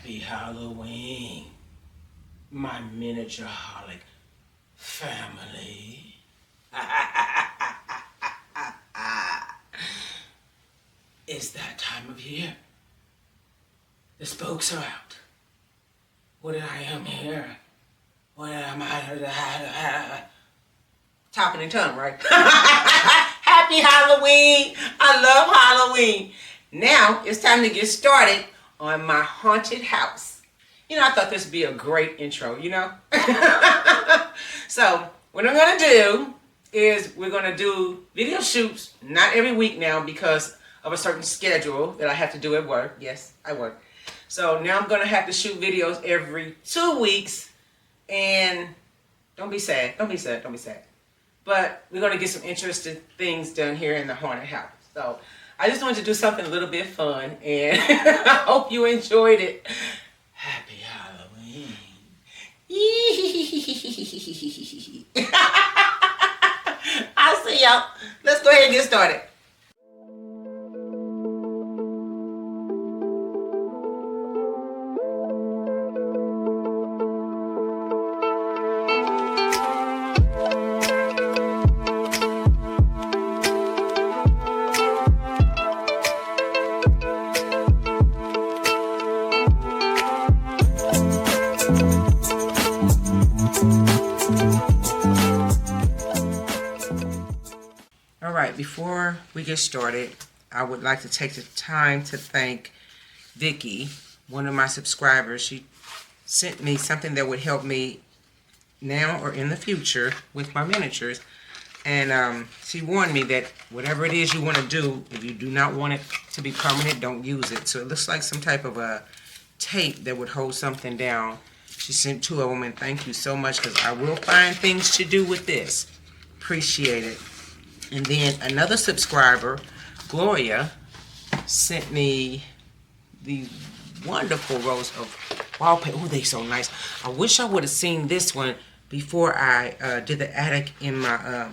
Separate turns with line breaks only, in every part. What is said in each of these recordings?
Happy Halloween, my miniature-holic family. It's that time of year. The spooks are out. What did I am here? What am I? Talking in tongue, right? Happy Halloween. I love Halloween. Now it's time to get started on my haunted house. You know, I thought this would be a great intro, you know? So what I'm going to do is we're going to do video shoots, not every week now because of a certain schedule that I have to do at work. Yes, I work. So now I'm going to have to shoot videos every 2 weeks. And don't be sad. Don't be sad. Don't be sad. But we're going to get some interesting things done here in the haunted house. So I just wanted to do something a little bit fun. And I hope you enjoyed it. Happy Halloween. I'll see y'all. Let's go ahead and get started. Before we get started, I would like to take the time to thank Vicky, one of my subscribers. She sent me something that would help me now or in the future with my miniatures. And she warned me that whatever it is you want to do, if you do not want it to be permanent, don't use it. So it looks like some type of a tape that would hold something down. She sent 2 of them, and thank you so much because I will find things to do with this. Appreciate it. And then another subscriber, Gloria, sent me these wonderful rows of wallpaper. Oh, they're so nice. I wish I would have seen this one before I did the attic in my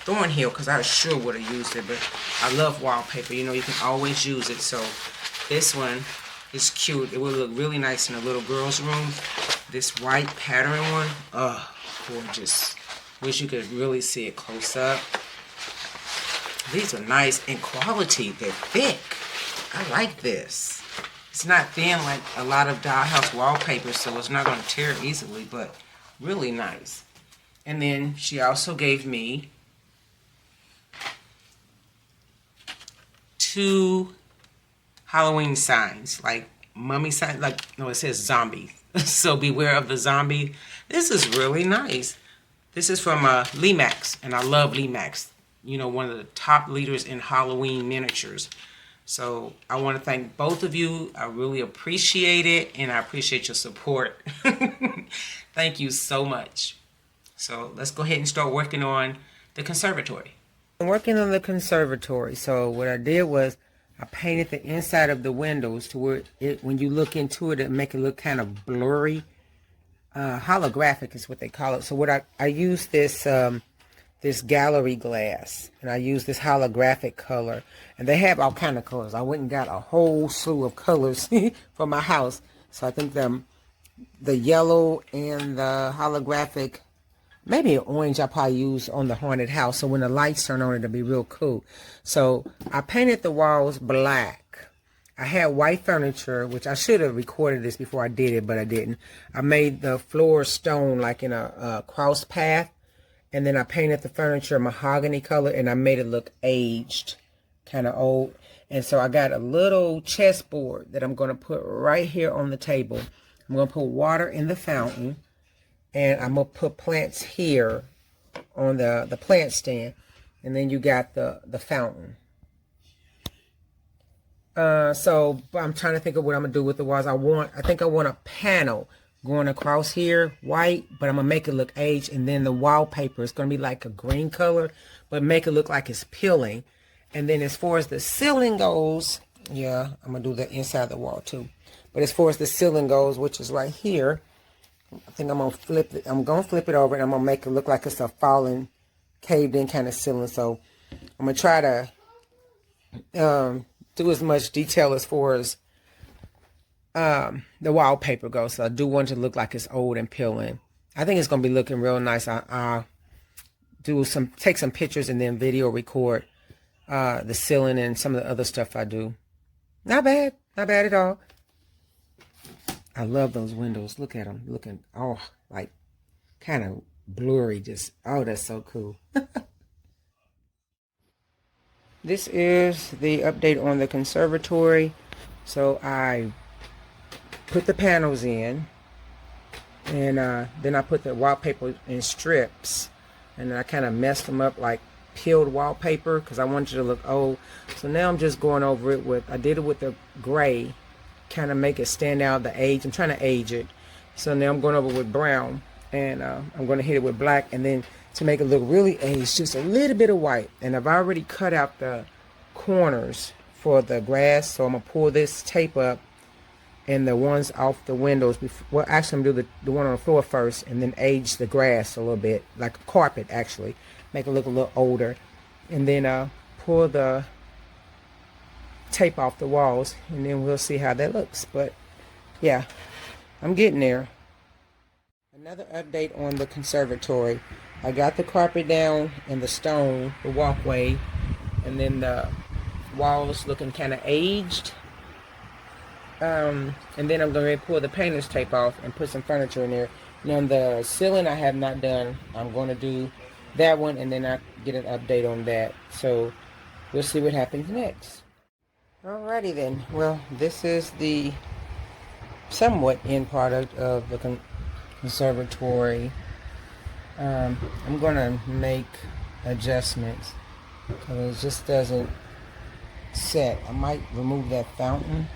Thornhill, because I sure would have used it. But I love wallpaper. You know, you can always use it. So this one is cute. It will look really nice in a little girl's room. This white pattern one, oh, gorgeous. Wish you could really see it close up. These are nice in quality. They're thick. I like this. It's not thin like a lot of dollhouse wallpaper, so it's not going to tear easily, but really nice. And then she also gave me 2 Halloween signs, like mummy signs, like, no, it says zombie. So beware of the zombie. This is really nice. This is from Lemax, and I love Lemax. You know, one of the top leaders in Halloween miniatures. So I want to thank both of you. I really appreciate it, and I appreciate your support. Thank you so much. So let's go ahead and start working on the conservatory. I'm working on the conservatory. So what I did was I painted the inside of the windows to where it, when you look into it, it make it look kind of blurry. Holographic is what they call it. So what I used this gallery glass, and I use this holographic color, and they have all kind of colors. I went and got a whole slew of colors for my house. So I think the yellow and the holographic, maybe an orange I probably use on the haunted house, so when the lights turn on it'll be real cool. So I painted the walls black. I had white furniture, which I should have recorded this before I did it, but I didn't. I made the floor stone like in a cross path. And then I painted the furniture mahogany color, and I made it look aged, kind of old. And so I got a little chessboard that I'm going to put right here on the table. I'm going to put water in the fountain, and I'm going to put plants here on the plant stand. And then you got the fountain. So I'm trying to think of what I'm going to do with the walls. I think I want a panel going across here, white, but I'm going to make it look aged, and then the wallpaper is going to be like a green color, but make it look like it's peeling. And then as far as the ceiling goes, yeah, I'm going to do the inside of the wall too. But as far as the ceiling goes, which is right here, I think I'm going to flip it. I'm going to flip it over, and I'm going to make it look like it's a fallen, caved in kind of ceiling. So I'm going to try to do as much detail as far as the wallpaper goes. So I do want it to look like it's old and peeling. I think it's gonna be looking real nice. I'll take some pictures and then video record the ceiling and some of the other stuff I do. Not bad at all. I love those windows. Look at them, looking like kind of blurry. Just that's so cool. This is the update on the conservatory. So I put the panels in, and then I put the wallpaper in strips, and I kind of messed them up like peeled wallpaper because I wanted it to look old. So now I'm just going over it with, I did it with the gray, kind of make it stand out the age. I'm trying to age it. So now I'm going over with brown, and I'm going to hit it with black, and then to make it look really aged, just a little bit of white. And I've already cut out the corners for the grass, so I'm going to pull this tape up and the ones off the windows before, well, actually I'm going to do the one on the floor first, and then age the grass a little bit, like a carpet actually, make it look a little older, and then pull the tape off the walls, and then we'll see how that looks. But yeah, I'm getting there. Another update on the conservatory. I got the carpet down and the stone, the walkway, and then the walls looking kind of aged. And then I'm going to pull the painter's tape off and put some furniture in there. Now the ceiling I have not done. I'm going to do that one, and then I get an update on that. So we'll see what happens next. Alrighty then. Well, this is the somewhat end product of the conservatory. I'm going to make adjustments because it just doesn't set. I might remove that fountain,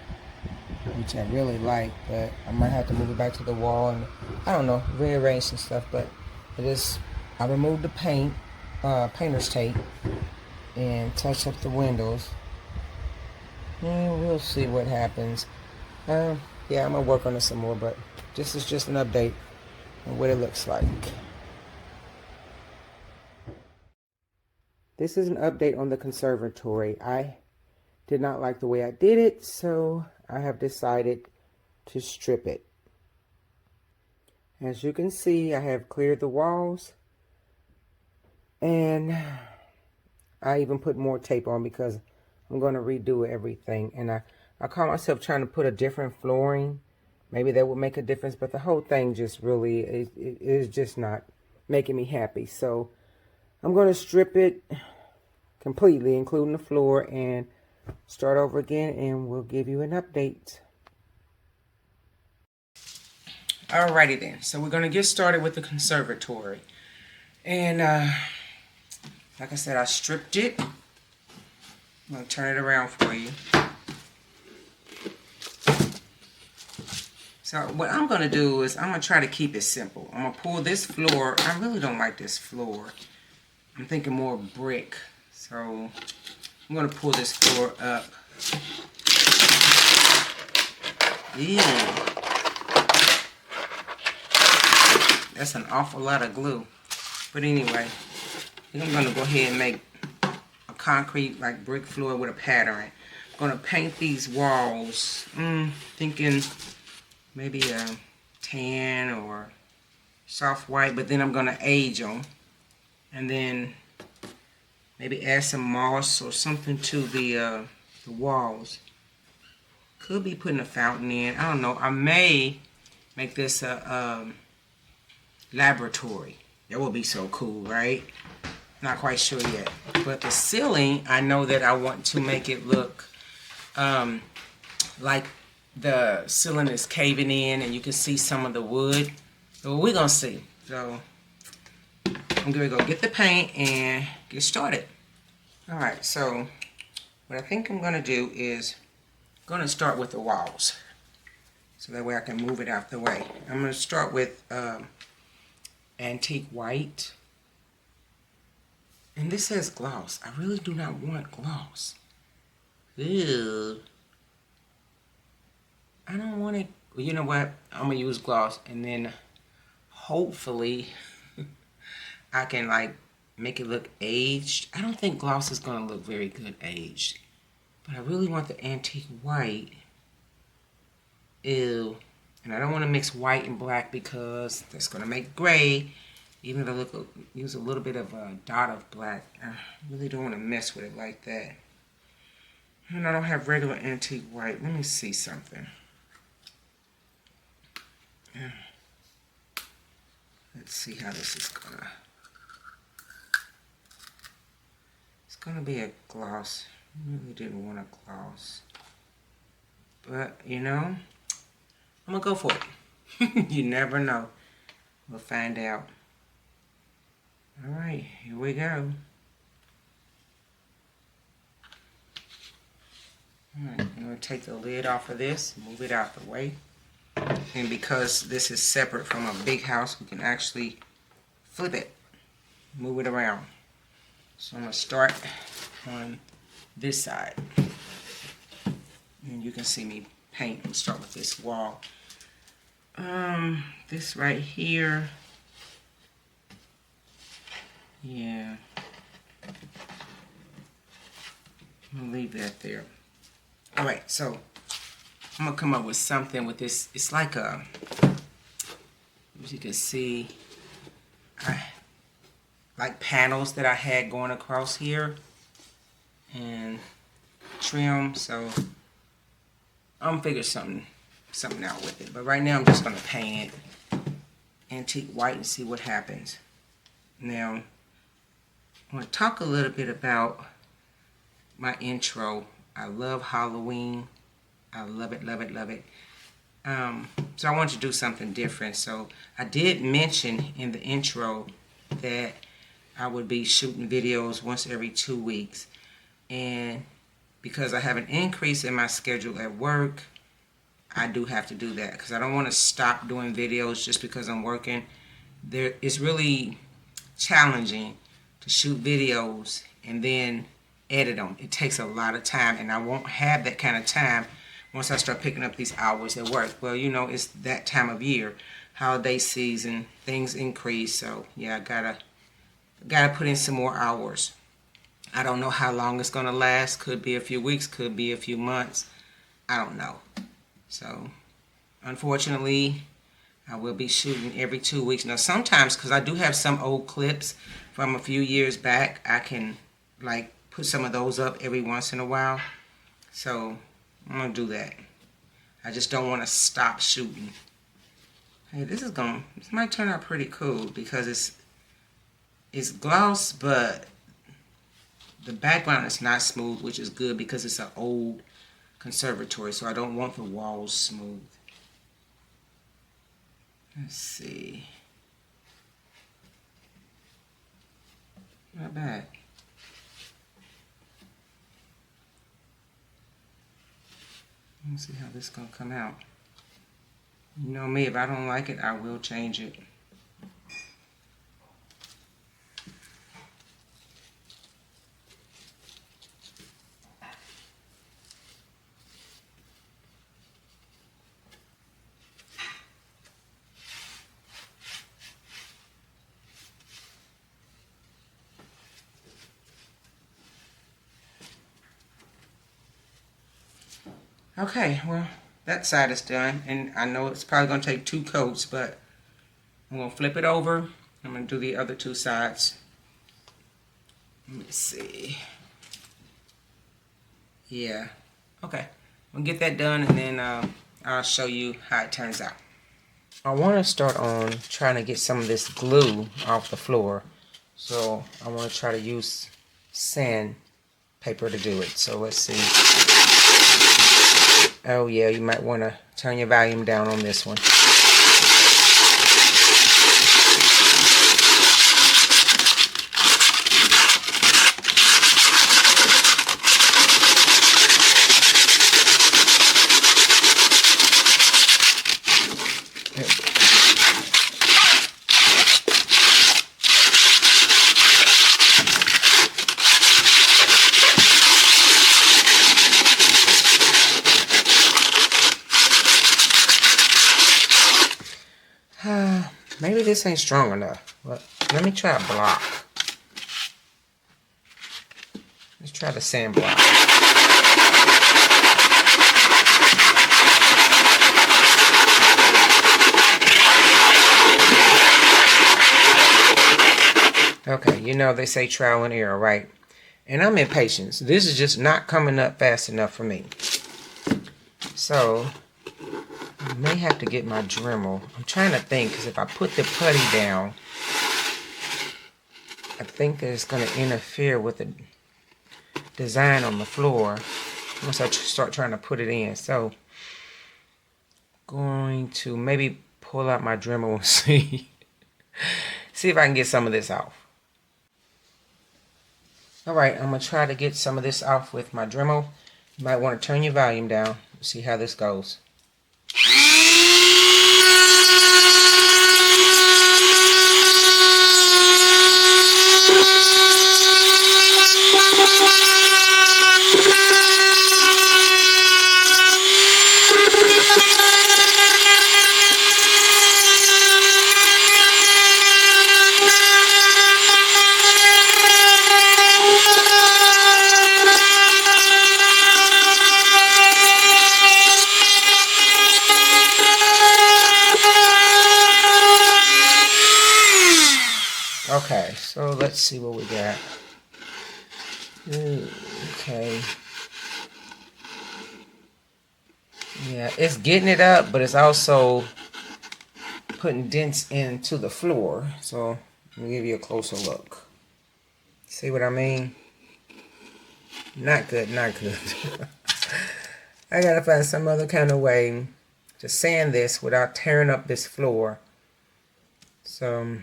which I really like, but I might have to move it back to the wall and, I don't know, rearrange some stuff. But it is, I removed the painter's tape, and touch up the windows, and we'll see what happens. Yeah, I'm gonna work on it some more, but this is just an update on what it looks like. This is an update on the conservatory. I did not like the way I did it, so I have decided to strip it. As you can see, I have cleared the walls, and I even put more tape on because I'm going to redo everything. And I caught myself trying to put a different flooring. Maybe that would make a difference, but the whole thing just really is just not making me happy. So I'm going to strip it completely, including the floor, and start over again, and we'll give you an update. Alrighty then, so we're going to get started with the conservatory. And like I said, I stripped it. I'm going to turn it around for you. So what I'm going to do is I'm going to try to keep it simple. I'm going to pull this floor. I really don't like this floor. I'm thinking more brick. So I'm going to pull this floor up. Ew. That's an awful lot of glue. But anyway, I think I'm going to go ahead and make a concrete, like brick floor with a pattern. I'm going to paint these walls. Thinking maybe a tan or soft white, but then I'm going to age them. And then maybe add some moss or something to the walls. Could be putting a fountain in. I don't know. I may make this a laboratory. That would be so cool, right? Not quite sure yet. But the ceiling, I know that I want to make it look like the ceiling is caving in and you can see some of the wood. So we're going to see. So I'm going to go get the paint and get started. Alright, so what I think I'm going to do is I'm going to start with the walls. So that way I can move it out the way. I'm going to start with antique white. And this says gloss. I really do not want gloss. Ew. I don't want it. Well, you know what? I'm going to use gloss. And then hopefully I can like make it look aged. I don't think gloss is going to look very good aged. But I really want the antique white. Ew. And I don't want to mix white and black because that's going to make gray. Even if I use a little bit of a dot of black, I really don't want to mess with it like that. And I don't have regular antique white. Let me see something. Let's see how this is gonna. It's gonna be a gloss. I really didn't want a gloss, but you know, I'm gonna go for it. You never know. We'll find out. All right, here we go. All right, I'm gonna take the lid off of this, move it out the way. And because this is separate from a big house, we can actually flip it, move it around. So I'm going to start on this side. And you can see me paint. I'm start with this wall. This right here. Yeah. I'm going to leave that there. All right, so I'm gonna come up with something with this. It's like a, as you can see, like panels that I had going across here and trim. So I'm gonna figure something out with it. But right now I'm just gonna paint it antique white and see what happens. Now I'm gonna talk a little bit about my intro. I love Halloween. I love it, love it, love it. So I wanted to do something different. So I did mention in the intro that I would be shooting videos once every 2 weeks. And because I have an increase in my schedule at work, I do have to do that. Because I don't want to stop doing videos just because I'm working. It's really challenging to shoot videos and then edit them. It takes a lot of time, and I won't have that kind of time once I start picking up these hours at work. Well, you know, it's that time of year, holiday season, things increase. So yeah, I gotta put in some more hours. I don't know how long it's gonna last. Could be a few weeks, could be a few months. I don't know. So unfortunately, I will be shooting every 2 weeks. Now sometimes, because I do have some old clips from a few years back, I can like put some of those up every once in a while. So I'm gonna do that. I just don't want to stop shooting. Hey, this might turn out pretty cool because it's gloss, but the background is not smooth, which is good because it's an old conservatory, so I don't want the walls smooth. Let's see. Not bad. Let's see how this is going to come out. You know me, if I don't like it, I will change it. Okay, well, that side is done, and I know it's probably going to take 2 coats, but I'm going to flip it over. I'm going to do the other 2 sides. Let me see. Yeah, okay. I'm going to get that done, and then I'll show you how it turns out. I want to start on trying to get some of this glue off the floor. So I want to try to use sandpaper to do it. So let's see. Oh yeah, you might want to turn your volume down on this one. Maybe this ain't strong enough. But let me try a block. Let's try the sand block. Okay, you know they say trial and error, right? And I'm impatient. So this is just not coming up fast enough for me. So I may have to get my Dremel. I'm trying to think, because if I put the putty down, I think that it's going to interfere with the design on the floor once I start trying to put it in. So going to maybe pull out my Dremel and see if I can get some of this off. Alright, I'm going to try to get some of this off with my Dremel. You might want to turn your volume down, see how this goes. Okay, so let's see what we got. Okay. Yeah, it's getting it up, but it's also putting dents into the floor. So let me give you a closer look. See what I mean? Not good, not good. I gotta find some other kind of way to sand this without tearing up this floor. So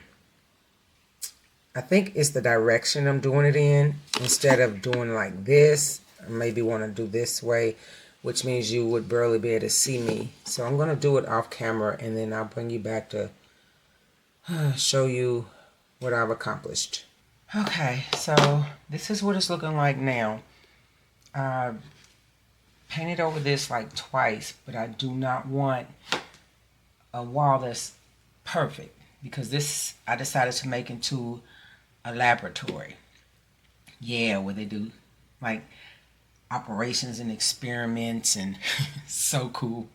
I think it's the direction I'm doing it in. Instead of doing like this, I maybe want to do this way, which means you would barely be able to see me. So I'm going to do it off camera, and then I'll bring you back to show you what I've accomplished. Okay, so this is what it's looking like now. I painted over this like twice, but I do not want a wall that's perfect, because this I decided to make into a laboratory. Yeah, where they do like operations and experiments, and so cool.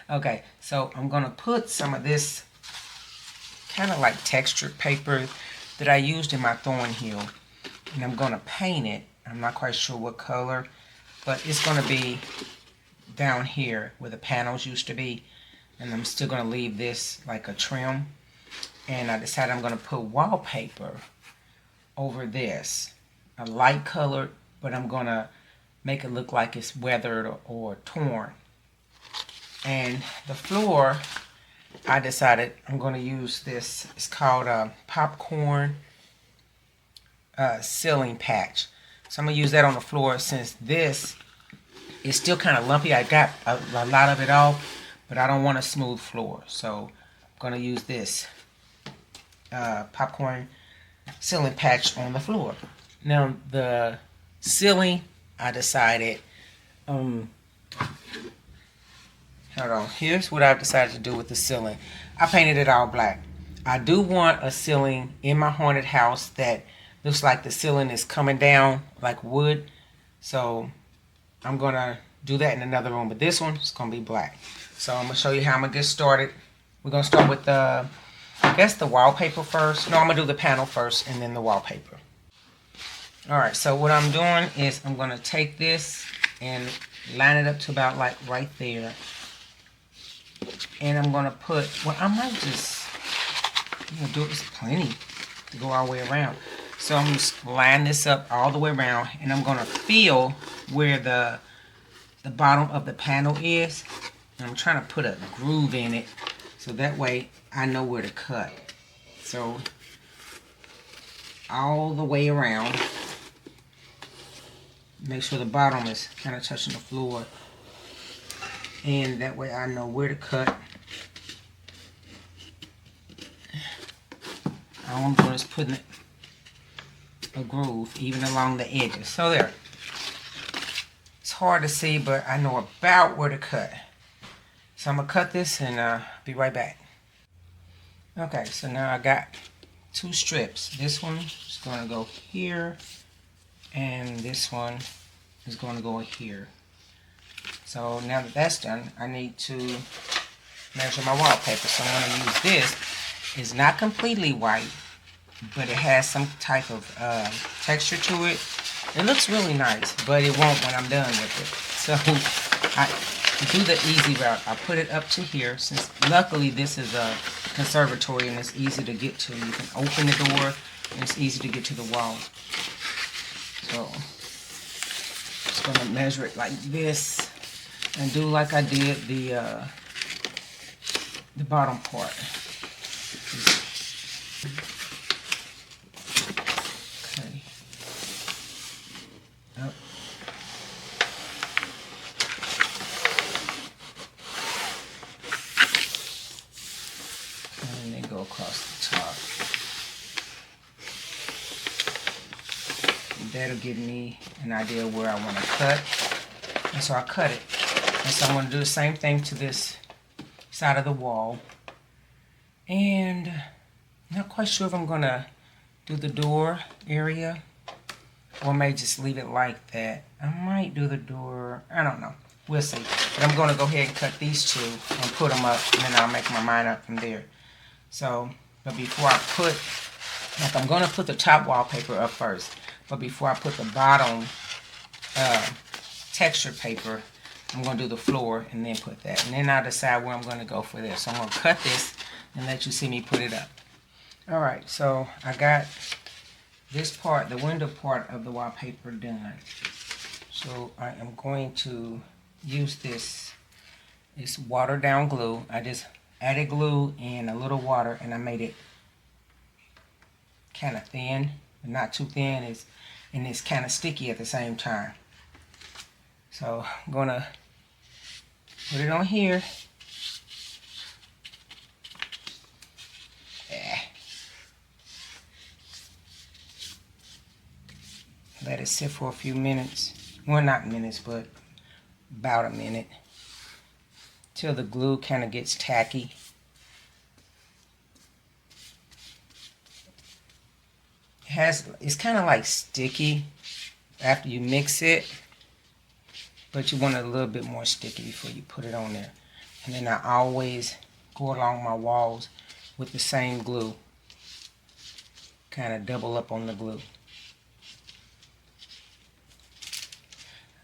Okay, so I'm gonna put some of this kind of like textured paper that I used in my Thornhill, and I'm gonna paint it. I'm not quite sure what color, but it's gonna be down here where the panels used to be, and I'm still gonna leave this like a trim. And I decided I'm gonna put wallpaper over this, a light color, but I'm gonna make it look like it's weathered or torn. And the floor, I decided I'm gonna use this. It's called a popcorn ceiling patch. So I'm gonna use that on the floor, since this is still kind of lumpy. I got a lot of it off, but I don't want a smooth floor, so I'm gonna use this popcorn ceiling patch on the floor. Now the ceiling, I decided, hold on, here's what I've decided to do with the ceiling. I painted it all black. I do want a ceiling in my haunted house that looks like the ceiling is coming down like wood, so I'm gonna do that in another room, but this one is gonna be black. So I'm gonna show you how I'm gonna get started. We're gonna start with the, I guess, the wallpaper first. No, I'm gonna do the panel first and then the wallpaper. Alright, so what I'm doing is I'm gonna take this and line it up to about like right there. And I'm gonna put, well, I might just, do it, it's plenty to go all the way around. So I'm just line this up all the way around, and I'm gonna feel where the bottom of the panel is. And I'm trying to put a groove in it, so that way I know where to cut. So all the way around, make sure the bottom is kind of touching the floor, and that way I know where to cut. All I'm doing is putting a groove even along the edges. So there. It's hard to see, but I know about where to cut. So I'm going to cut this and be right back. Okay, so now I got two strips. This one is going to go here, and this one is going to go here. So now that that's done, I need to measure my wallpaper. So I'm going to use this. It's not completely white, but it has some type of texture to it. It looks really nice, but it won't when I'm done with it. So I do the easy route. I put it up to here, since luckily this is a conservatory and it's easy to get to. You can open the door and it's easy to get to the wall. So just gonna measure it like this and do like I did the bottom part. Okay. Up. And then go across the top. And that'll give me an idea where I want to cut. And so I cut it. And so I'm going to do the same thing to this side of the wall. And I'm not quite sure if I'm going to do the door area or I may just leave it like that. I might do the door. I don't know. We'll see. But I'm going to go ahead and cut these two and put them up, and then I'll make my mind up from there. So, but before I put, like I'm going to put the top wallpaper up first. But before I put the bottom texture paper, I'm going to do the floor and then put that. And then I'll decide where I'm going to go for this. So I'm going to cut this and let you see me put it up. Alright, so I got this part, the window part of the wallpaper done. So I am going to use this watered down glue. I just added glue and a little water and I made it kind of thin, but not too thin, and it's kind of sticky at the same time. So I'm going to put it on here. Let it sit for a few minutes. Well, not minutes, but about a minute. Till the glue kind of gets tacky. It's kind of like sticky after you mix it, but you want it a little bit more sticky before you put it on there. And then I always go along my walls with the same glue. Kind of double up on the glue.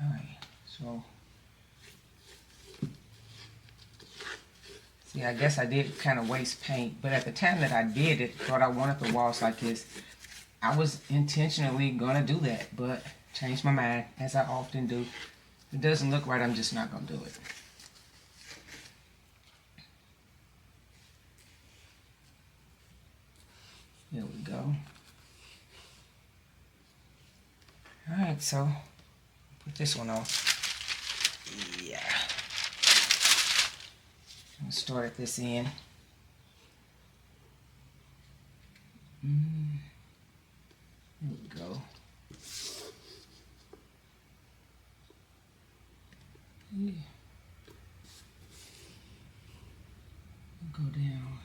Alright, so see, I guess I did kind of waste paint, but at the time that I did it, thought I wanted the walls like this. I was intentionally gonna do that, but changed my mind, as I often do. If it doesn't look right, I'm just not gonna do it. There we go. Alright, so put this one on. Yeah. I'm going to start at this end. There we go. Yeah. Go down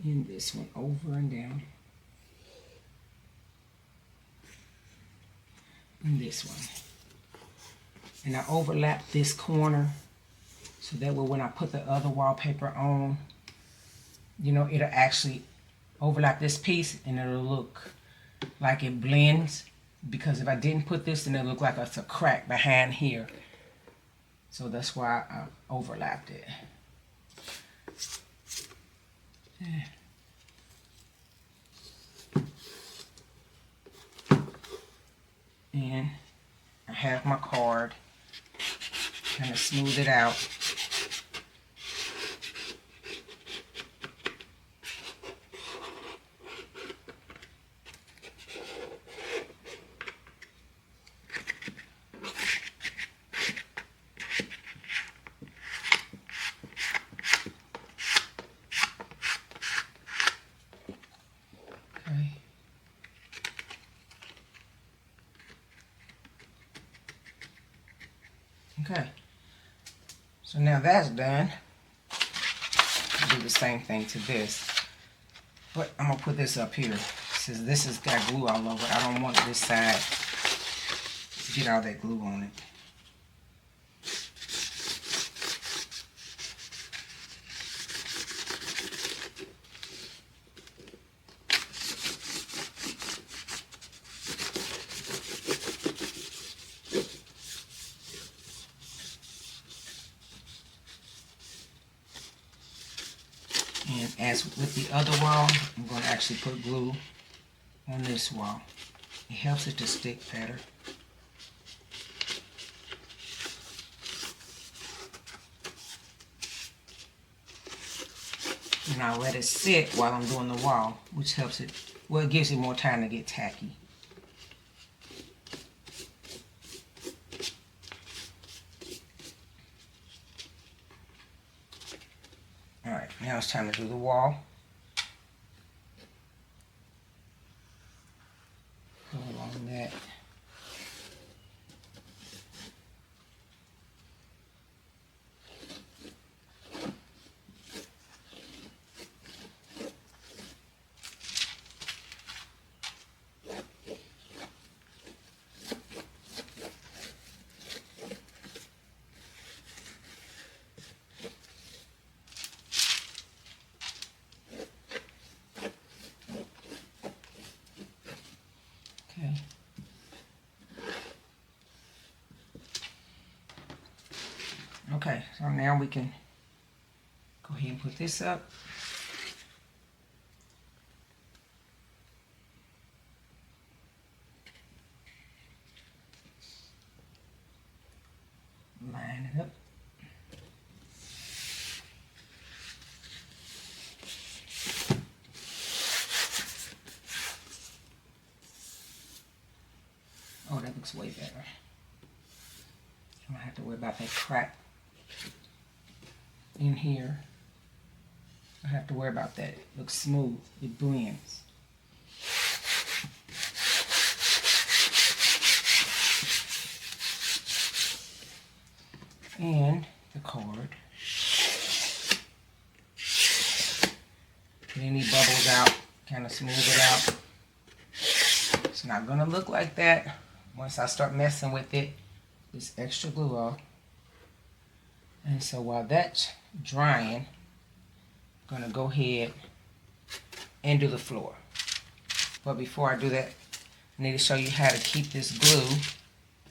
in this one, over and down. In this one. And I overlap this corner so that way when I put the other wallpaper on, you know, it'll actually overlap this piece and it'll look like it blends, because if I didn't put this, then it'll look like it's a crack behind here. So that's why I overlapped it. And I have my card, kind of smooth it out. Okay, so now that's done. I'll do the same thing to this, but I'm gonna put this up here since this has got glue all over it. I don't want this side to get all that glue on it. as with the other wall, I'm going to actually put glue on this wall. It helps it to stick better. And I'll let it sit while I'm doing the wall, which helps it, well, it gives it more time to get tacky. Alright, now it's time to do the wall. Go along that. Okay. Okay, so now we can go ahead and put this up. Line it up. Oh, that looks way better. I don't have to worry about that crack in here. I don't have to worry about that. It looks smooth. It blends. And the card. Get any bubbles out. Kind of smooth it out. It's not going to look like that once I start messing with it. This extra glue off. And so while that's drying, I'm going to go ahead and do the floor. But before I do that, I need to show you how to keep this glue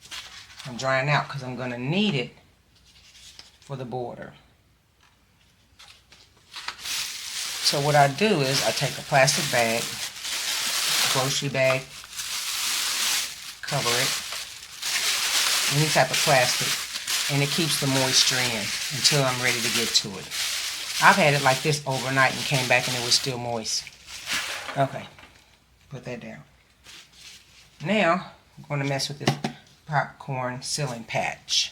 from drying out, because I'm going to need it for the border. So what I do is I take a plastic bag, grocery bag, cover it, any type of plastic, and it keeps the moisture in until I'm ready to get to it. I've had it like this overnight and came back and it was still moist. Okay, put that down. Now, I'm going to mess with this popcorn ceiling patch.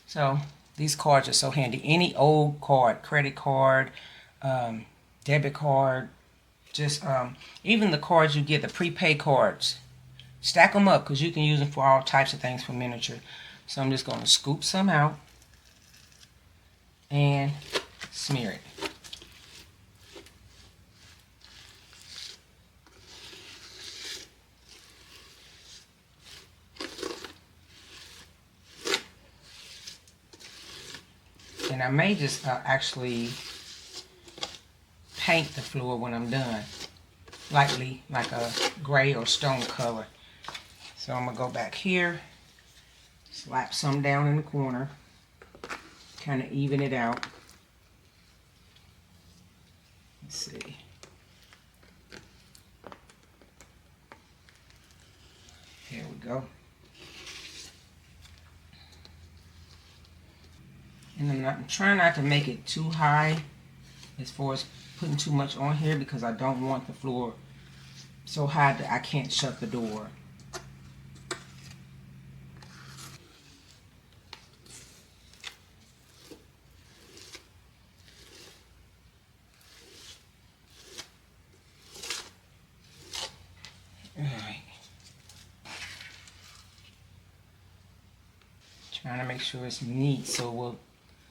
So, these cards are so handy. Any old card, credit card, debit card, just even the cards you get, the prepaid cards, stack them up because you can use them for all types of things for miniature. So I'm just going to scoop some out and smear it. And I may just actually paint the floor when I'm done, lightly, like a gray or stone color. So I'm going to go back here, slap some down in the corner, kind of even it out. Let's see. There we go. And I'm trying not to make it too high as far as putting too much on here, because I don't want the floor so high that I can't shut the door. Alright. Trying to make sure it's neat, so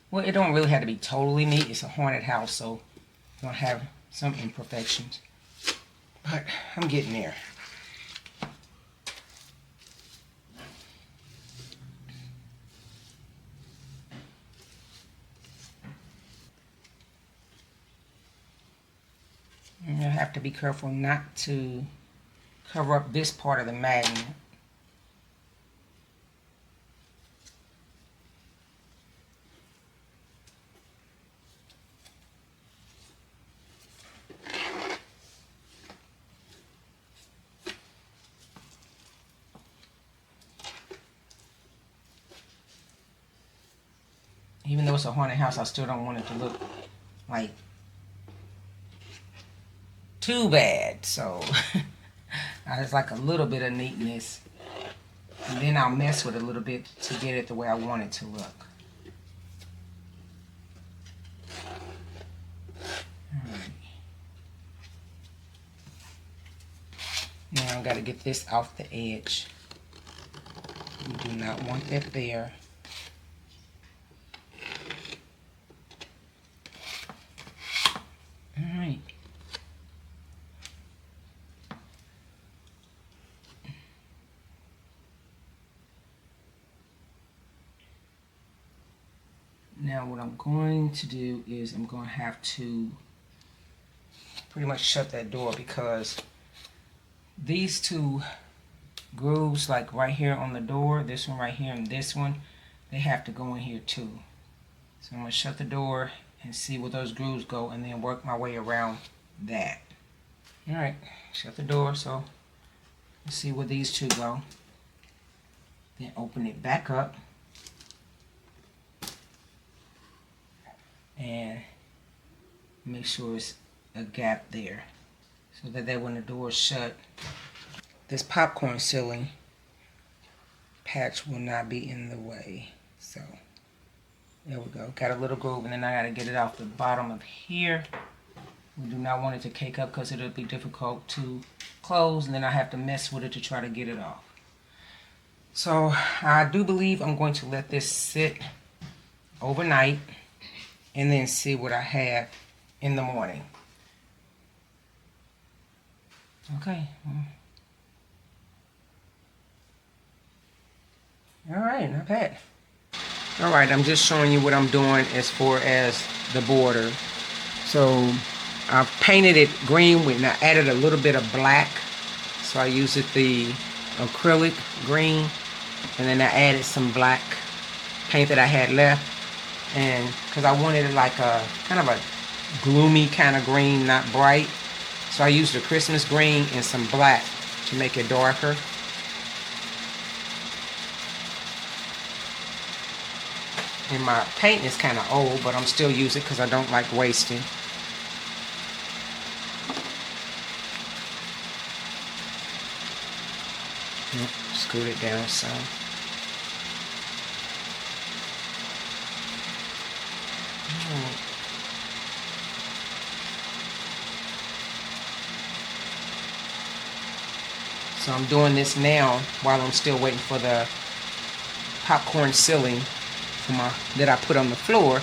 well, it don't really have to be totally neat. It's a haunted house, so it's gonna have some imperfections. But I'm getting there. And I have to be careful not to cover up this part of the magnet. Even though it's a haunted house, I still don't want it to look like too bad. So I just like a little bit of neatness. And then I'll mess with it a little bit to get it the way I want it to look. Alright. Now I've got to get this off the edge. You do not want that there. Alright. Now what I'm going to do is I'm going to have to pretty much shut that door, because these two grooves, like right here on the door, this one right here and this one, they have to go in here too. So I'm going to shut the door and see where those grooves go, and then work my way around that. Alright, shut the door, so let's see where these two go. Then open it back up. And make sure it's a gap there, so that when the door is shut, this popcorn ceiling patch will not be in the way. So there we go. Got a little groove, and then I got to get it off the bottom of here. We do not want it to cake up because it'll be difficult to close, and then I have to mess with it to try to get it off. So I do believe I'm going to let this sit overnight and then see what I have in the morning. Okay. Alright, not bad. Alright, I'm just showing you what I'm doing as far as the border. So I've painted it green and I added a little bit of black. So I used the acrylic green, and then I added some black paint that I had left. And because I wanted it like a kind of a gloomy kind of green, not bright, so I used a Christmas green and some black to make it darker. And my paint is kind of old, but I'm still using it because I don't like wasting. Scoot it down some. So I'm doing this now while I'm still waiting for the popcorn ceiling that I put on the floor,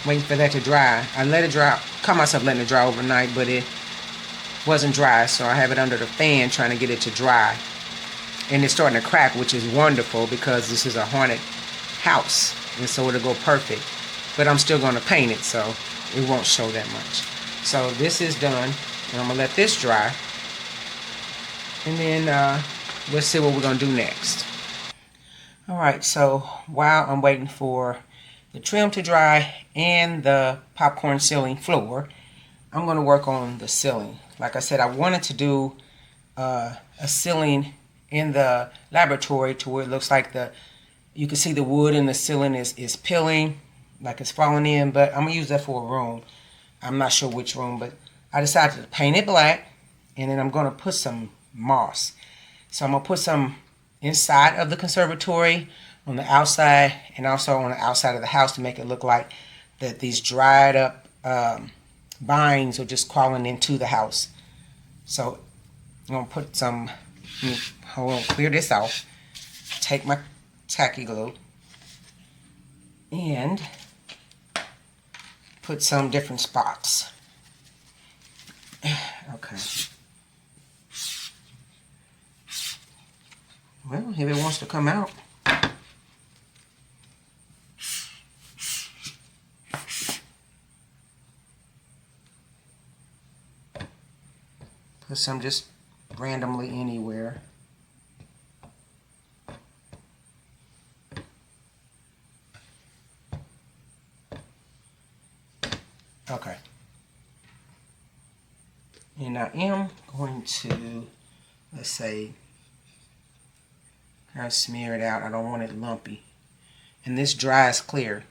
waiting for that to dry. I let it dry, caught myself letting it dry overnight, but it wasn't dry, so I have it under the fan trying to get it to dry. And it's starting to crack, which is wonderful because this is a haunted house, and so it'll go perfect. But I'm still going to paint it, so it won't show that much. So this is done, and I'm going to let this dry. And then we'll see what we're going to do next. Alright, so while I'm waiting for the trim to dry and the popcorn ceiling floor, I'm going to work on the ceiling. Like I said, I wanted to do a ceiling in the laboratory to where it looks like you can see the wood in the ceiling is peeling, like it's falling in, but I'm going to use that for a room. I'm not sure which room, but I decided to paint it black, and then I'm going to put some moss. So I'm going to put some inside of the conservatory, on the outside, and also on the outside of the house to make it look like that these dried up vines are just crawling into the house. So I'm going to put some, hold on, clear this off, take my tacky glue, and put some different spots. Okay. Well, if it wants to come out. Put some just randomly anywhere. Okay. And I am going to, let's say, kind of smear it out. I don't want it lumpy. And this dries clear.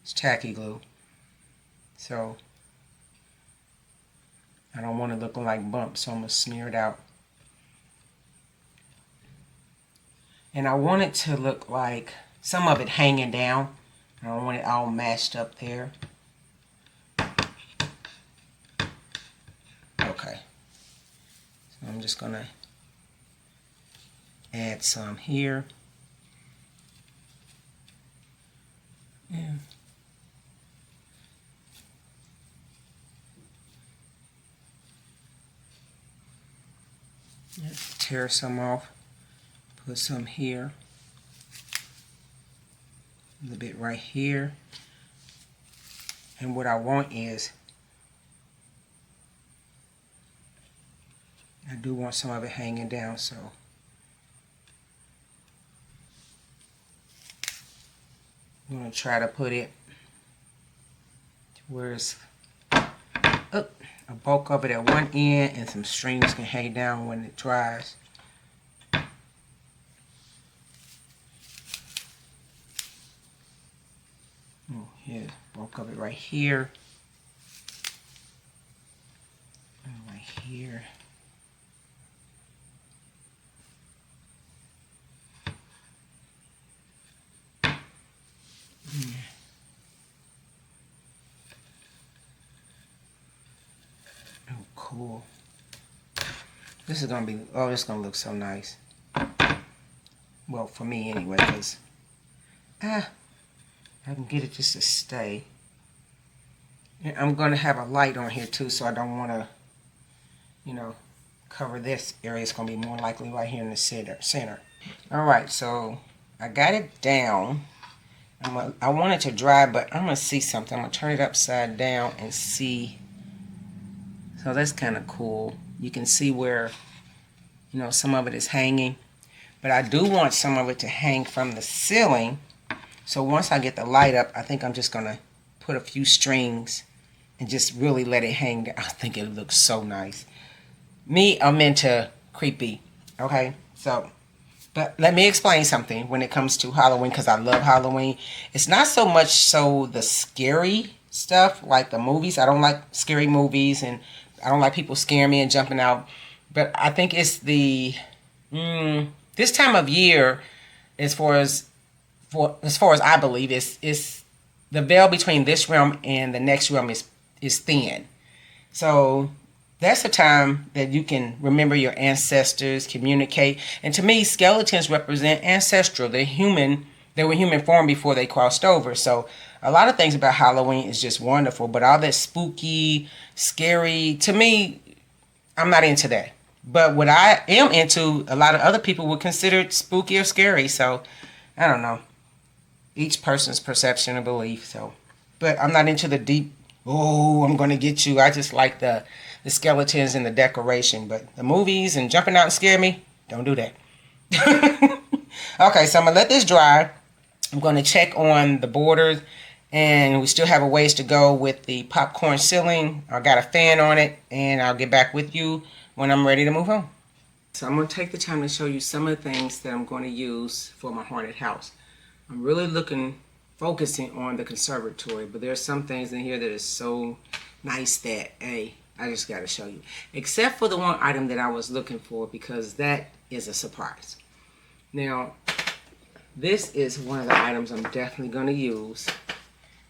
It's tacky glue. So I don't want it looking like bumps, so I'm going to smear it out. And I want it to look like some of it hanging down. I don't want it all mashed up there. Okay. So I'm just going to add some here. Yeah. Tear some off. Put some here. A little bit right here. And what I want is, I do want some of it hanging down, so I'm going to try to put it where it's up, a bulk of it at one end, and some strings can hang down when it dries. Oh, here's bulk of it right here. And right here. Yeah. Oh, cool. This is gonna be, oh, this is gonna look so nice. Well, for me anyway, because I can get it just to stay. And I'm gonna have a light on here too, so I don't want to, you know, cover this area. It's gonna be more likely right here in the center. All right, so I got it down. I want it to dry, but I'm gonna see something. I'm gonna turn it upside down and see. So that's kind of cool. You can see where, you know, some of it is hanging, but I do want some of it to hang from the ceiling. So once I get the light up, I think I'm just gonna put a few strings and just really let it hang. I think it looks so nice. Me, I'm into creepy, okay? So, but let me explain something when it comes to Halloween, because I love Halloween. It's not so much so the scary stuff like the movies. I don't like scary movies, and I don't like people scaring me and jumping out. But I think it's the this time of year, as far as I believe, it's the veil between this realm and the next realm is thin. So that's the time that you can remember your ancestors, communicate. And to me, skeletons represent ancestral. They're human. They were human form before they crossed over. So a lot of things about Halloween is just wonderful. But all that spooky, scary, to me, I'm not into that. But what I am into, a lot of other people would consider spooky or scary. So I don't know. Each person's perception or belief. So, but I'm not into the deep, oh, I'm going to get you. I just like the skeletons and the decoration. But the movies and jumping out and scare me, don't do that. Okay, so I'm going to let this dry. I'm going to check on the borders. And we still have a ways to go with the popcorn ceiling. I got a fan on it. And I'll get back with you when I'm ready to move on. So I'm going to take the time to show you some of the things that I'm going to use for my haunted house. I'm really focusing on the conservatory, but there's some things in here that is so nice that, hey, I just got to show you. Except for the one item that I was looking for, because that is a surprise. Now, this is one of the items I'm definitely going to use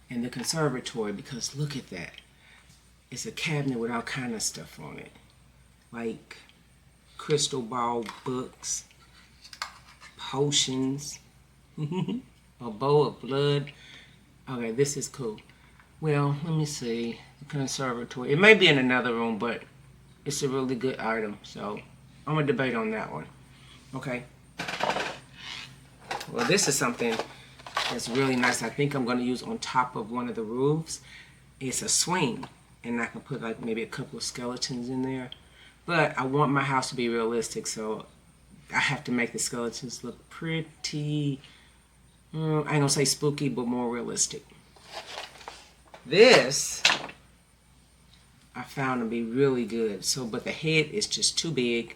in the conservatory, because look at that. It's a cabinet with all kind of stuff on it. Like crystal ball books, potions, a bowl of blood. Okay, this is cool. Well, let me see. The conservatory. It may be in another room, but it's a really good item. So I'm going to debate on that one. Okay. Well, this is something that's really nice. I think I'm going to use on top of one of the roofs. It's a swing. And I can put like maybe a couple of skeletons in there. But I want my house to be realistic, so I have to make the skeletons look pretty, I ain't gonna say spooky, but more realistic. This I found to be really good. So, but the head is just too big.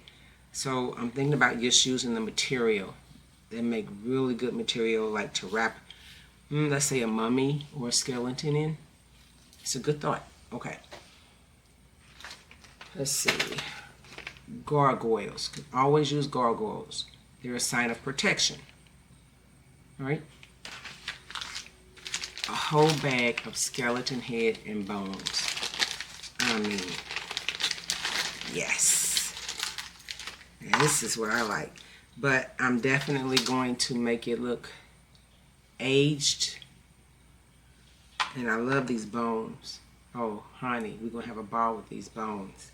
So I'm thinking about just using the material. They make really good material, like to wrap let's say a mummy or a skeleton in. It's a good thought. Okay. Let's see. Gargoyles. Always use gargoyles. They're a sign of protection. All right. A whole bag of skeleton head and bones. I mean, yes. Now, this is what I like. But I'm definitely going to make it look aged. And I love these bones. Oh, honey, we're going to have a ball with these bones.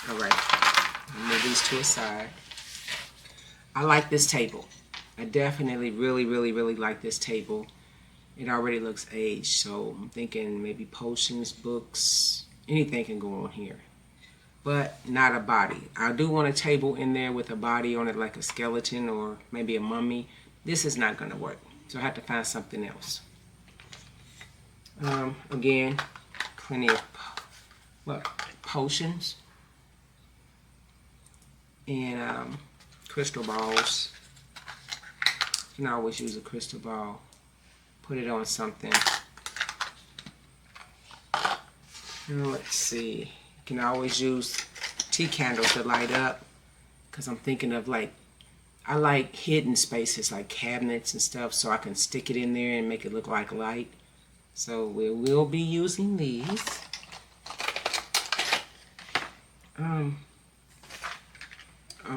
All right. I'll move these to a side. I like this table. I definitely really like this table. It already looks aged, so I'm thinking maybe potions, books, anything can go on here. But not a body. I do want a table in there with a body on it, like a skeleton or maybe a mummy. This is not going to work, so I have to find something else. Again, plenty of potions and crystal balls. You can always use a crystal ball. Put it on something. And let's see. You can always use tea candles to light up. Because I'm thinking of I like hidden spaces like cabinets and stuff, so I can stick it in there and make it look like light. So we will be using these.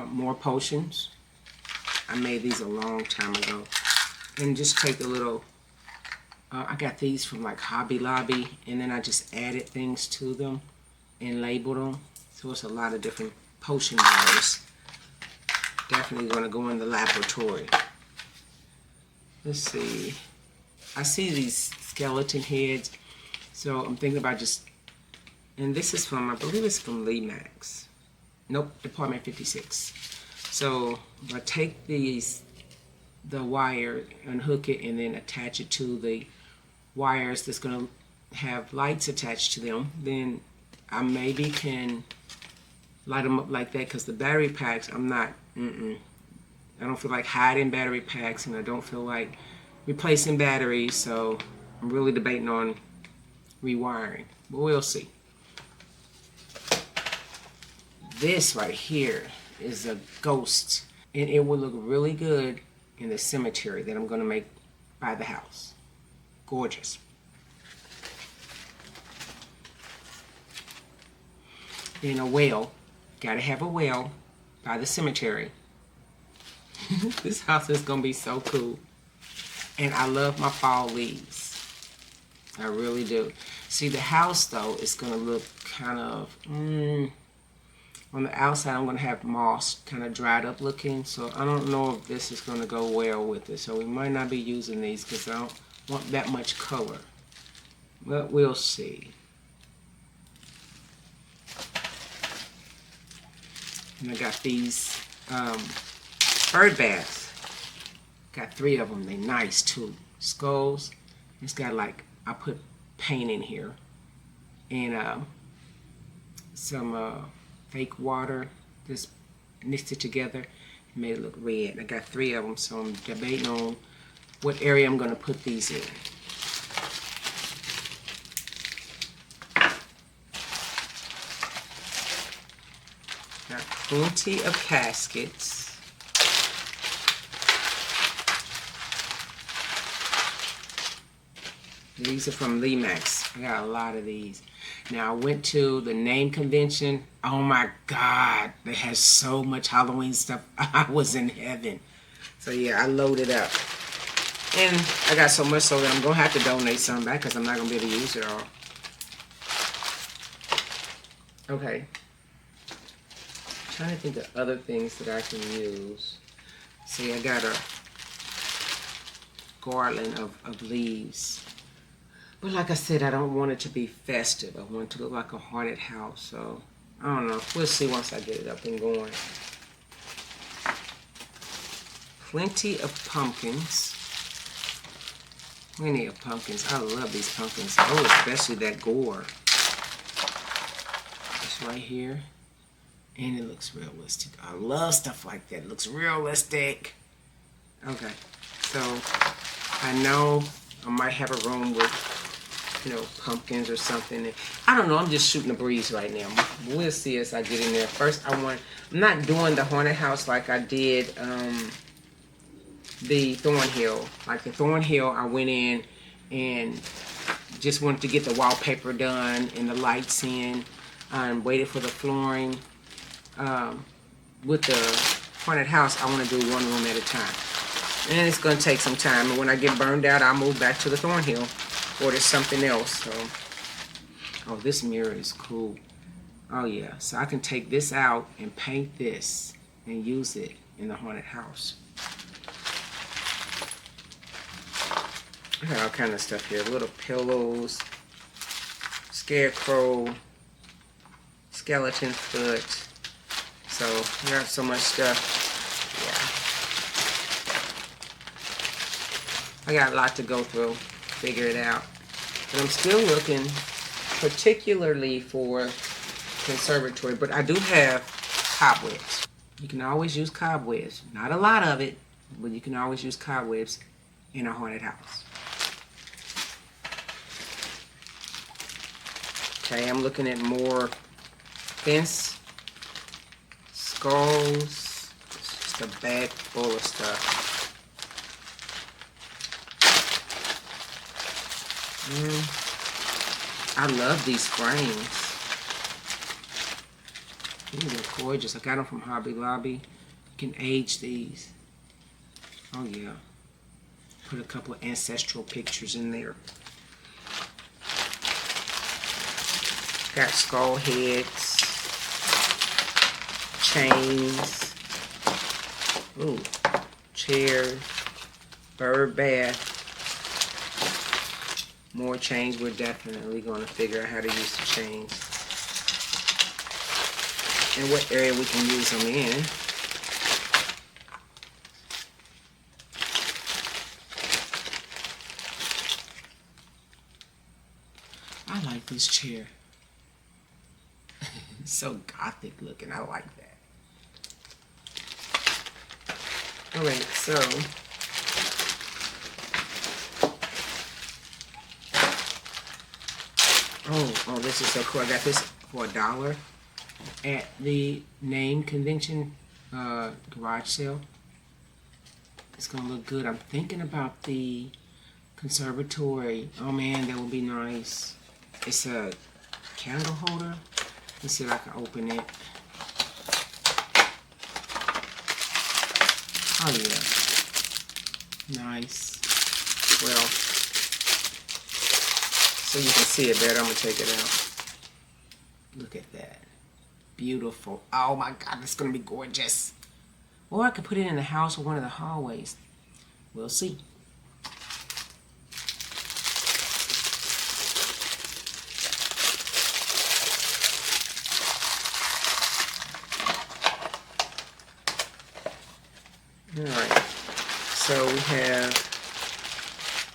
More potions. I made these a long time ago. And just take a little, I got these from like Hobby Lobby, and then I just added things to them and labeled them. So it's a lot of different potion bars. Definitely going to go in the laboratory. Let's see. I see these skeleton heads, so I'm thinking about just, and this is from, I believe it's from Lee Max. Nope, Department 56. So I take the wire, unhook it, and then attach it to the wires that's going to have lights attached to them. Then I maybe can light them up like that, because the battery packs, I don't feel like hiding battery packs, and I don't feel like replacing batteries, so I'm really debating on rewiring, but we'll see. This right here is a ghost, and it will look really good in the cemetery that I'm going to make by the house. Gorgeous. Then a whale. Gotta have a whale by the cemetery. This house is going to be so cool. And I love my fall leaves. I really do. See, the house, though, is going to look kind of... on the outside, I'm going to have moss kind of dried up looking. So I don't know if this is going to go well with it. So we might not be using these because I don't want that much color. But we'll see. And I got these bird baths. Got 3 of them. They're nice too. Skulls. It's got I put paint in here. And some fake water. Just mixed it together and made it look red. I got 3 of them, so I'm debating on what area I'm going to put these in. Got plenty of caskets. These are from Lee Max. I got a lot of these. Now, I went to the name convention. Oh my God, they had so much Halloween stuff. I was in heaven. So yeah, I loaded up. And I got so much so that I'm going to have to donate some back because I'm not going to be able to use it all. Okay. I'm trying to think of other things that I can use. See, I got a garland of leaves. But like I said, I don't want it to be festive. I want it to look like a haunted house. So, I don't know. We'll see once I get it up and going. Plenty of pumpkins. Plenty of pumpkins. I love these pumpkins. Oh, especially that gore. It's right here. And it looks realistic. I love stuff like that. It looks realistic. Okay. So, I know I might have a room with, pumpkins or something. I don't know. I'm just shooting a breeze right now. We'll see as I get in there. First, I'm not doing the haunted house like I did the Thornhill. Like the Thornhill, I went in and just wanted to get the wallpaper done and the lights in, and waited for the flooring. With the haunted house, I want to do one room at a time. And it's going to take some time. And when I get burned out, I'll move back to the Thornhill. Or there's something else. So, oh, this mirror is cool. Oh, yeah. So I can take this out and paint this and use it in the haunted house. I got all kind of stuff here. Little pillows. Scarecrow. Skeleton foot. So, we got so much stuff. I got a lot to go through, figure it out. But I'm still looking particularly for conservatory, but I do have cobwebs. You can always use cobwebs. Not a lot of it, but you can always use cobwebs in a haunted house. Okay, I'm looking at more fence, skulls, just a bag full of stuff. I love these frames. Ooh, they're gorgeous. I got them from Hobby Lobby. You can age these. Oh yeah. Put a couple of ancestral pictures in there. Got skull heads, chains, ooh, chairs, bird bath. More chains. We're definitely going to figure out how to use the chains and what area we can use them in. I like this chair. It's so gothic looking. I like that. Alright, so Oh, this is so cool. I got this for $1 at the name convention garage sale. It's gonna look good. I'm thinking about the conservatory. Oh man, that would be nice. It's a candle holder. Let's see if I can open it. Oh yeah. Nice. Well, so you can see it better, I'm going to take it out. Look at that. Beautiful. Oh my God, that's going to be gorgeous. Or I could put it in the house or one of the hallways. We'll see. Alright. So we have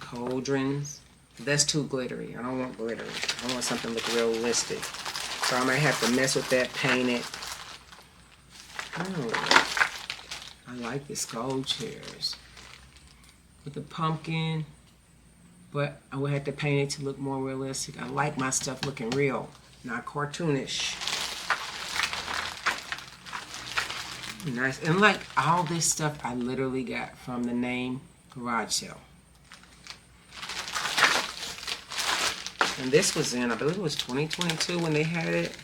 cauldrons. That's too glittery. I don't want glittery. I want something to look realistic. So I might have to mess with that, paint it. Oh, I like the skull chairs. With the pumpkin. But I would have to paint it to look more realistic. I like my stuff looking real, not cartoonish. Nice. And like all this stuff I literally got from the name garage sale. And this was in, I believe it was 2022 when they had it.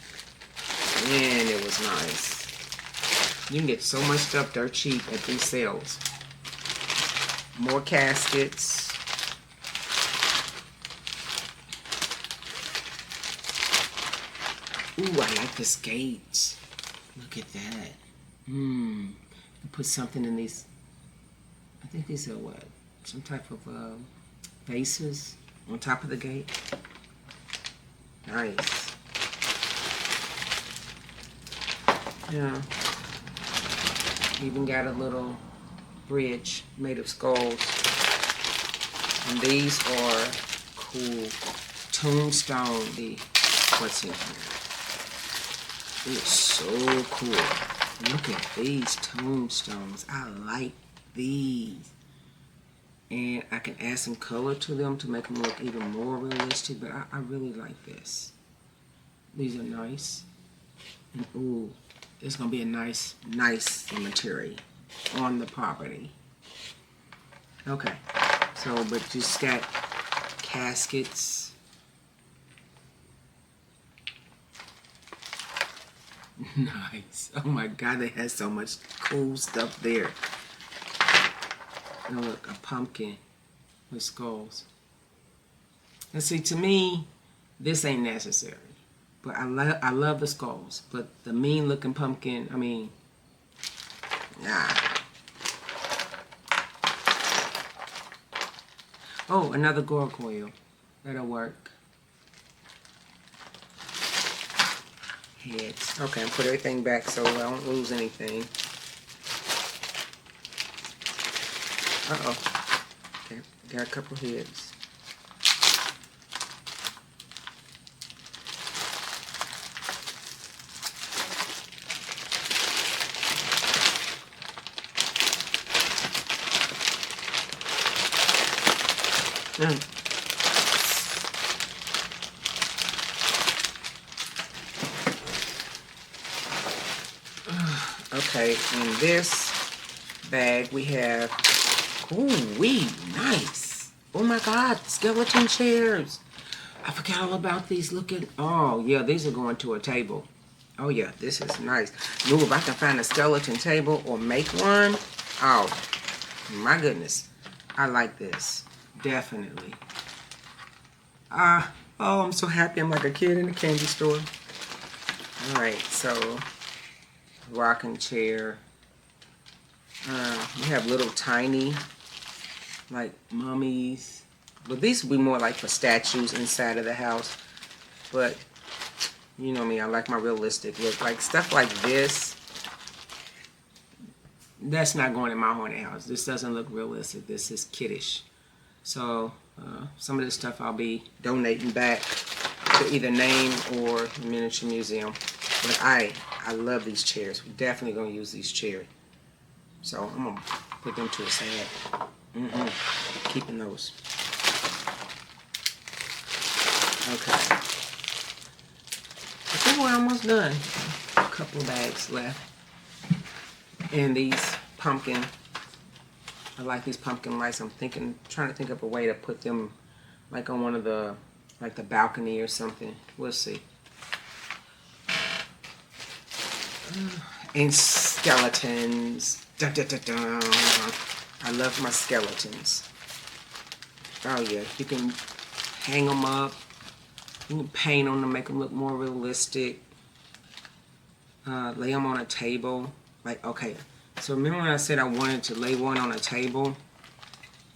Man, it was nice. You can get so much stuff dirt cheap at these sales. More caskets. Ooh, I like this gate. Look at that. Put something in these. I think these are what? Some type of vases on top of the gate. Nice. Yeah. Even got a little bridge made of skulls. And these are cool. Tombstone. What's in here? It's so cool. Look at these tombstones. I like these. And I can add some color to them to make them look even more realistic, but I really like this. These are nice. And ooh, it's gonna be a nice cemetery on the property. Okay, so but just got caskets. Nice. Oh my God, they had so much cool stuff there. And look, a pumpkin with skulls. And see, to me, this ain't necessary. But I love the skulls. But the mean looking pumpkin, I mean, nah. Oh, another gargoyle. That'll work. Heads. Okay, I'll put everything back so I don't lose anything. Uh-oh. Okay, got a couple heads. Okay, in this bag we have, nice. Oh my God, skeleton chairs. I forgot all about these. Look at, oh yeah, these are going to a table. Oh yeah, this is nice. Ooh, if I can find a skeleton table or make one, oh my goodness, I like this, definitely. Oh, I'm so happy. I'm like a kid in a candy store. All right, so rocking chair. We have little tiny, like mummies. But these would be more like for statues inside of the house. But you know me, I like my realistic look. Like stuff like this, that's not going in my haunted house. This doesn't look realistic. This is kiddish. So some of this stuff I'll be donating back to either name or miniature museum. But I love these chairs. We're definitely gonna use these chairs. So I'm gonna put them to the side. Keeping those. Okay. I think we're almost done. A couple bags left. And these pumpkin. I like these pumpkin lights. I'm trying to think of a way to put them like on one of the, like the balcony or something. We'll see. And skeletons. Dun, dun, dun, dun. I love my skeletons. Oh yeah, you can hang them up. You can paint on them, make them look more realistic. Lay them on a table. Like, okay. So remember when I said I wanted to lay one on a table?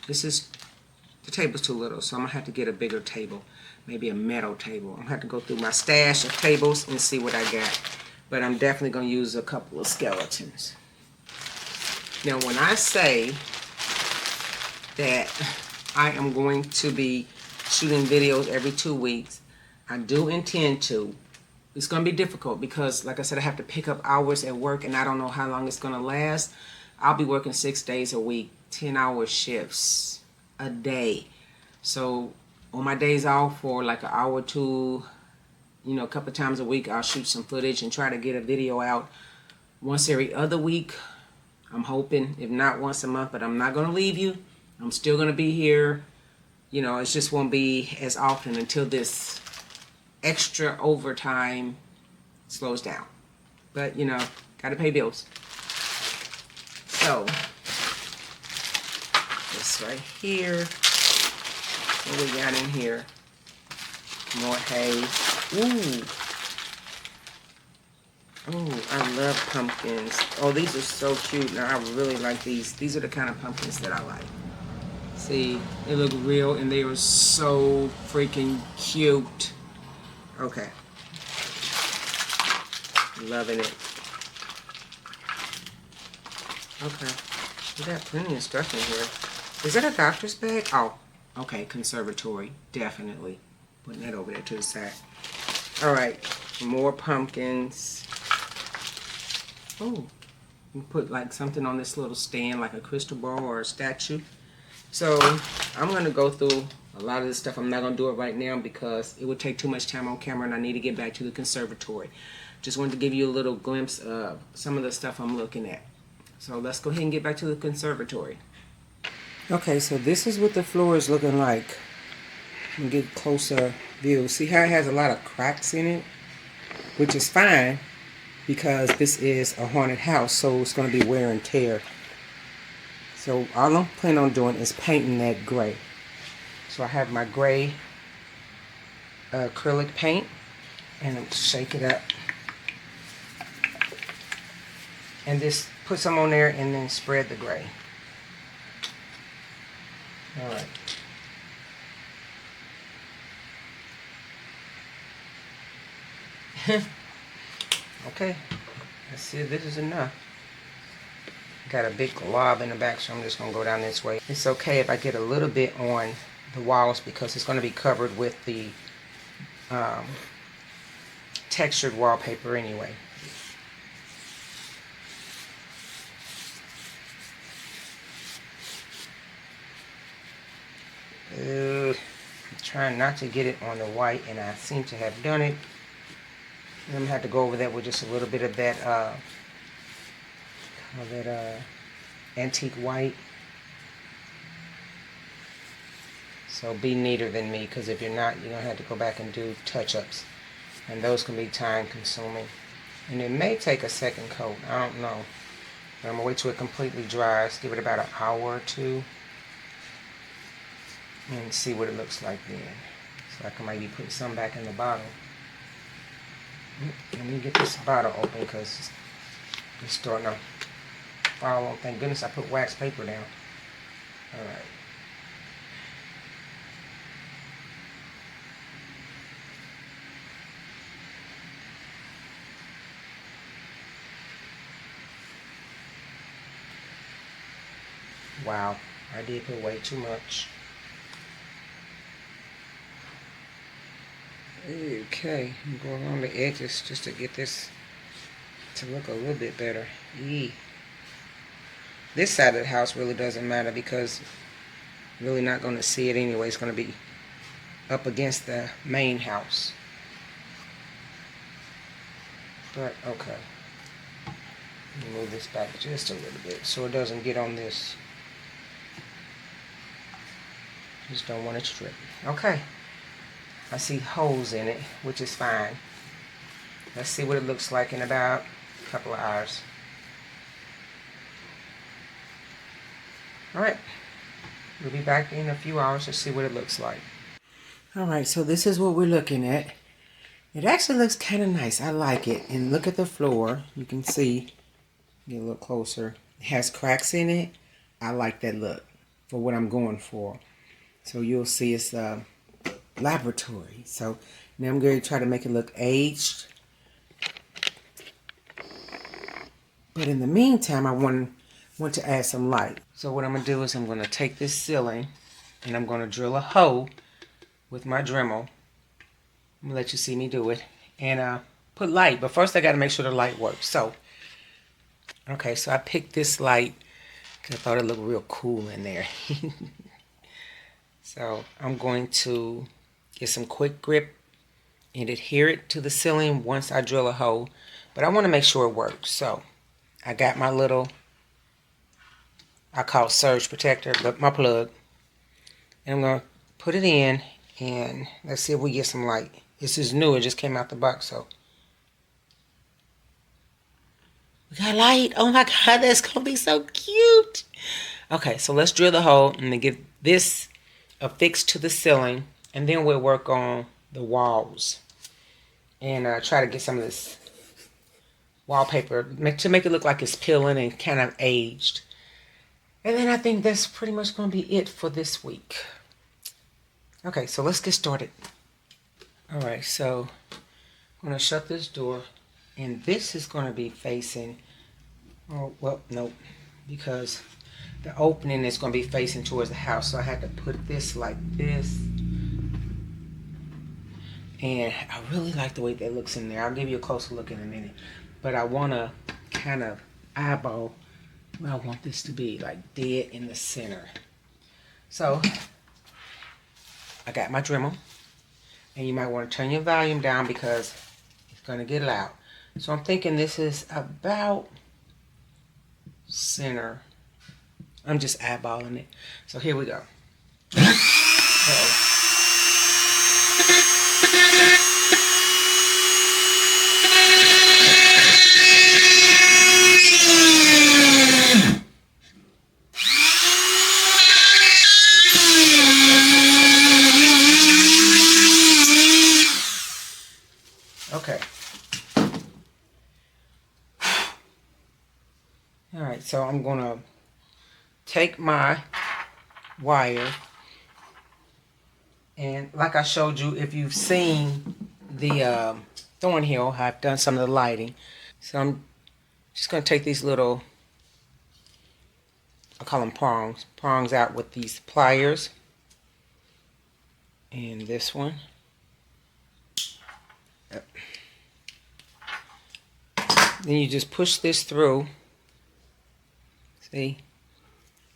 The table's too little, so I'm gonna have to get a bigger table. Maybe a metal table. I'm gonna have to go through my stash of tables and see what I got. But I'm definitely gonna use a couple of skeletons. Now when I say that I am going to be shooting videos every 2 weeks, I do intend to. It's going to be difficult because, like I said, I have to pick up hours at work and I don't know how long it's going to last. I'll be working 6 days a week, 10-hour shifts a day. So on my days off for like an hour or two, you know, a couple of times a week, I'll shoot some footage and try to get a video out once every other week. I'm hoping, if not once a month, but I'm not going to leave you. I'm still going to be here. You know, it just won't be as often until this extra overtime slows down. But, you know, got to pay bills. So, this right here. What we got in here? More hay. Ooh. Oh, I love pumpkins. Oh, these are so cute. Now, I really like these. These are the kind of pumpkins that I like. See, they look real and they are so freaking cute. Okay. Loving it. Okay. We got plenty of stuff in here. Is that a doctor's bag? Oh, okay. Conservatory. Definitely. Putting that over there to the side. Alright. More pumpkins. Oh. You put like something on this little stand, like a crystal ball or a statue. So I'm going to go through a lot of this stuff. I'm not going to do it right now because it would take too much time on camera and I need to get back to the conservatory. Just wanted to give you a little glimpse of some of the stuff I'm looking at. So let's go ahead and get back to the conservatory. Okay, so this is what the floor is looking like. Let me get a closer view. See how it has a lot of cracks in it? Which is fine because this is a haunted house, so it's going to be wear and tear. So all I'm planning on doing is painting that gray. So I have my gray acrylic paint, and I'm shake it up. And just put some on there and then spread the gray. Alright. Okay, let's see if this is enough. Got a big glob in the back, so I'm just going to go down this way. It's okay if I get a little bit on the walls because it's going to be covered with the textured wallpaper anyway. I'm trying not to get it on the white, and I seem to have done it. I'm going to have to go over that with just a little bit of that antique white. So be neater than me, because if you're not, you're going to have to go back and do touch-ups. And those can be time consuming. And it may take a second coat. I don't know. But I'm going to wait till it completely dries. Give it about an hour or two. And see what it looks like then. So I can maybe put some back in the bottle. Let me get this bottle open because it's starting to fall on. Thank goodness I put wax paper down. Alright. Wow, I did put way too much. Okay, I'm going along the edges just to get this to look a little bit better. This side of the house really doesn't matter because I'm really not going to see it anyway. It's going to be up against the main house. But, okay. Let me move this back just a little bit so it doesn't get on this. Just don't want it to strip. Okay. I see holes in it, which is fine. Let's see what it looks like in about a couple of hours. Alright, we'll be back in a few hours to see what it looks like. Alright, so this is what we're looking at. It actually looks kind of nice. I like it. And look at the floor. You can see, get a little closer. It has cracks in it. I like that look for what I'm going for. So you'll see it's laboratory. So now I'm going to try to make it look aged. But in the meantime, I want to add some light. So what I'm going to do is I'm going to take this ceiling and I'm going to drill a hole with my Dremel. I'm going to let you see me do it. And put light. But first I got to make sure the light works. So, okay, so I picked this light because I thought it looked real cool in there. So I'm going to get some quick grip and adhere it to the ceiling once I drill a hole. But I want to make sure it works. So I got my little, I call it surge protector, but my plug. And I'm going to put it in and let's see if we get some light. This is new, it just came out the box, so. We got light. Oh my God, that's going to be so cute. Okay, so let's drill the hole and then get this affixed to the ceiling. And then we'll work on the walls. And try to get some of this wallpaper to make it look like it's peeling and kind of aged. And then I think that's pretty much going to be it for this week. Okay, so let's get started. Alright, so I'm going to shut this door. And this is going to be facing, oh, well, nope. Because the opening is going to be facing towards the house. So I had to put this like this. And I really like the way that looks in there. I'll give you a closer look in a minute. But I want to kind of eyeball where I want this to be, like dead in the center. So I got my Dremel, and you might want to turn your volume down because it's going to get loud. So I'm thinking this is about center. I'm just eyeballing it. So here we go. Uh-oh. Okay. All right, so I'm going to take my wire, and like I showed you, if you've seen the Thornhill, I've done some of the lighting. So I'm just going to take these little, I call them prongs out with these pliers. And this one. Yep. Then you just push this through. See?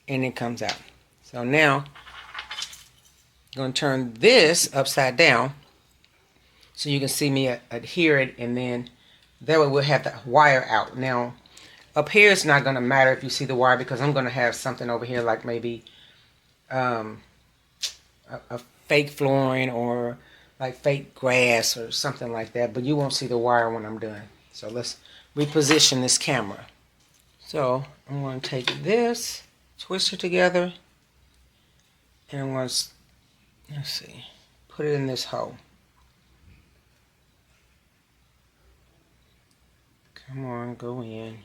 And it comes out. So now, I'm going to turn this upside down so you can see me adhere it, and then that way we'll have the wire out. Now, up here it's not going to matter if you see the wire because I'm going to have something over here like maybe a fake flooring or like fake grass or something like that, but you won't see the wire when I'm done. So let's reposition this camera. So I'm going to take this, twist it together, and I'm going to, let's see, put it in this hole. Come on, go in.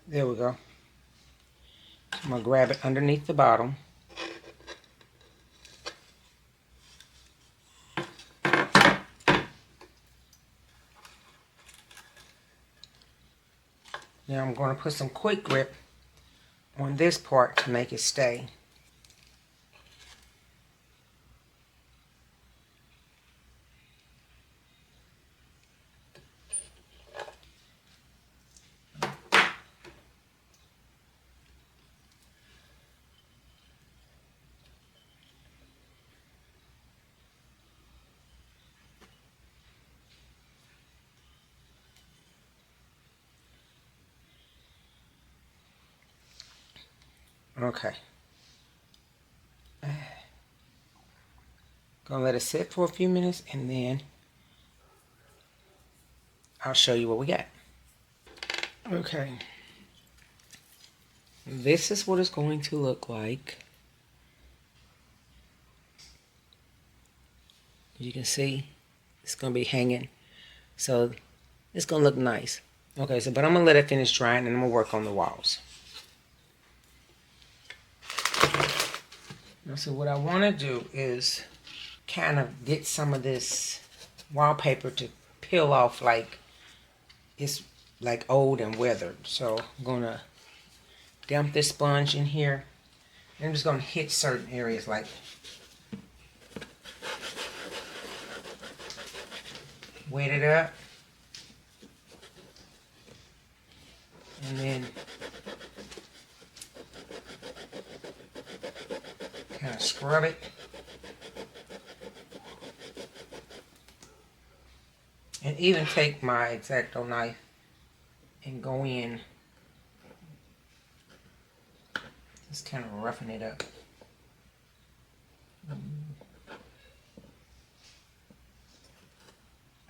There we go. I'm going to grab it underneath the bottom. Now I'm going to put some quick grip on this part to make it stay. Okay. Gonna let it sit for a few minutes and then I'll show you what we got. Okay. This is what it's going to look like. You can see it's gonna be hanging. So it's gonna look nice. Okay, so but I'm gonna let it finish drying and I'm gonna work on the walls. Now, so what I wanna do is kind of get some of this wallpaper to peel off like it's like old and weathered. So I'm gonna dump this sponge in here. And I'm just gonna hit certain areas like wet it up. And then kind of scrub it. And even take my X-Acto knife and go in, just kind of roughing it up.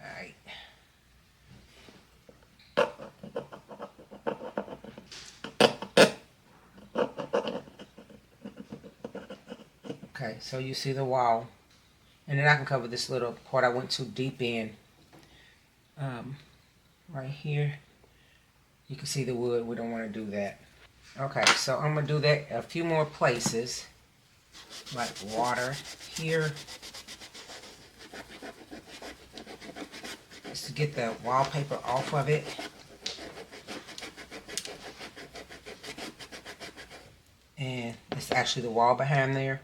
Alright. Okay, so you see the wall. And then I can cover this little part I went too deep in. Right here. You can see the wood. We don't want to do that. Okay, so I'm going to do that a few more places. Like water here. Just to get the wallpaper off of it. And it's actually the wall behind there.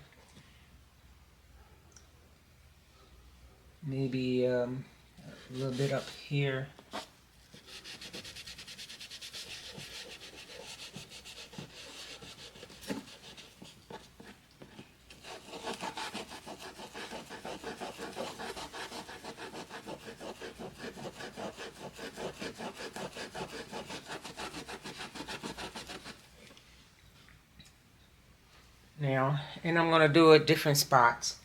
Maybe a little bit up here. now, and I'm gonna do it different spots,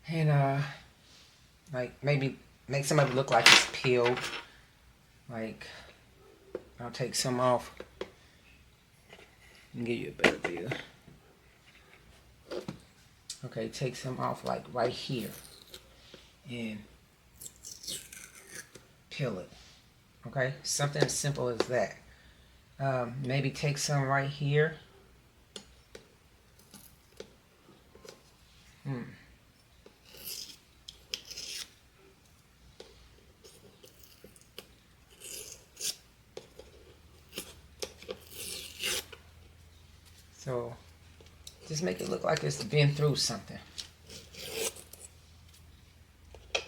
and like maybe make some of it look like it's peeled. Like I'll take some off and give you a better view. Okay, take some off like right here and peel it. Okay, something as simple as that. Maybe take some right here. So just make it look like it's been through something. Go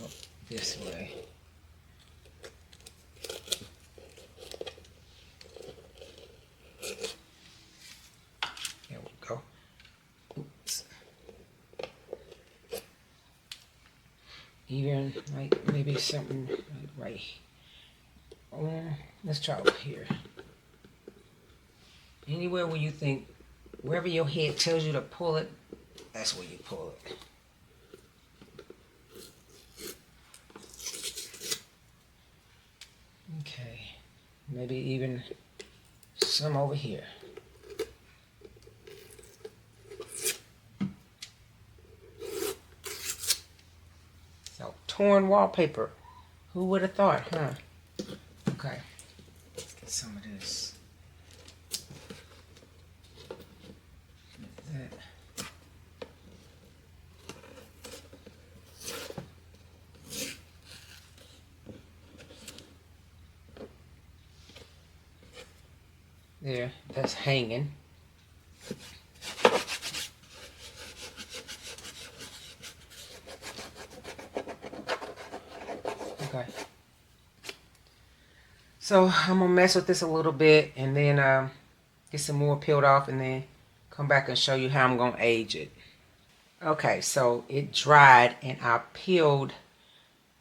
up this way. There we go. Oops. Even like maybe something like right. Let's try over here. Anywhere where you think, wherever your head tells you to pull it, that's where you pull it. Okay, maybe even some over here. So, torn wallpaper. Who would have thought, huh? Okay, let's get some of this. Like that. There, that's hanging. Okay. So I'm gonna mess with this a little bit and then get some more peeled off and then come back and show you how I'm gonna age it. Okay, so it dried and I peeled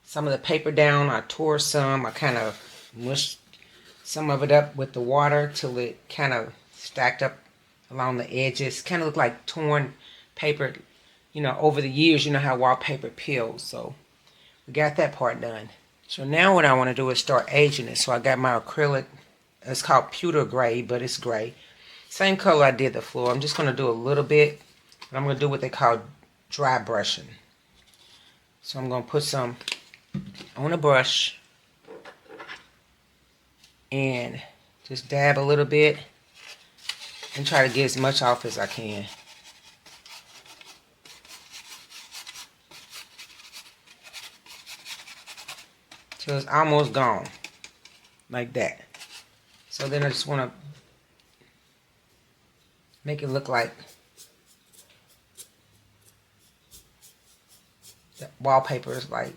some of the paper down. I tore some. I kind of mushed some of it up with the water till it kind of stacked up along the edges. Kind of looked like torn paper, you know, over the years. You know how wallpaper peels. So we got that part done. So now what I want to do is start aging it. So I got my acrylic. It's called pewter gray, but it's gray. Same color I did the floor. I'm just going to do a little bit. But I'm going to do what they call dry brushing. So I'm going to put some on a brush and just dab a little bit and try to get as much off as I can. So it's almost gone, like that. So then I just want to make it look like the wallpaper is like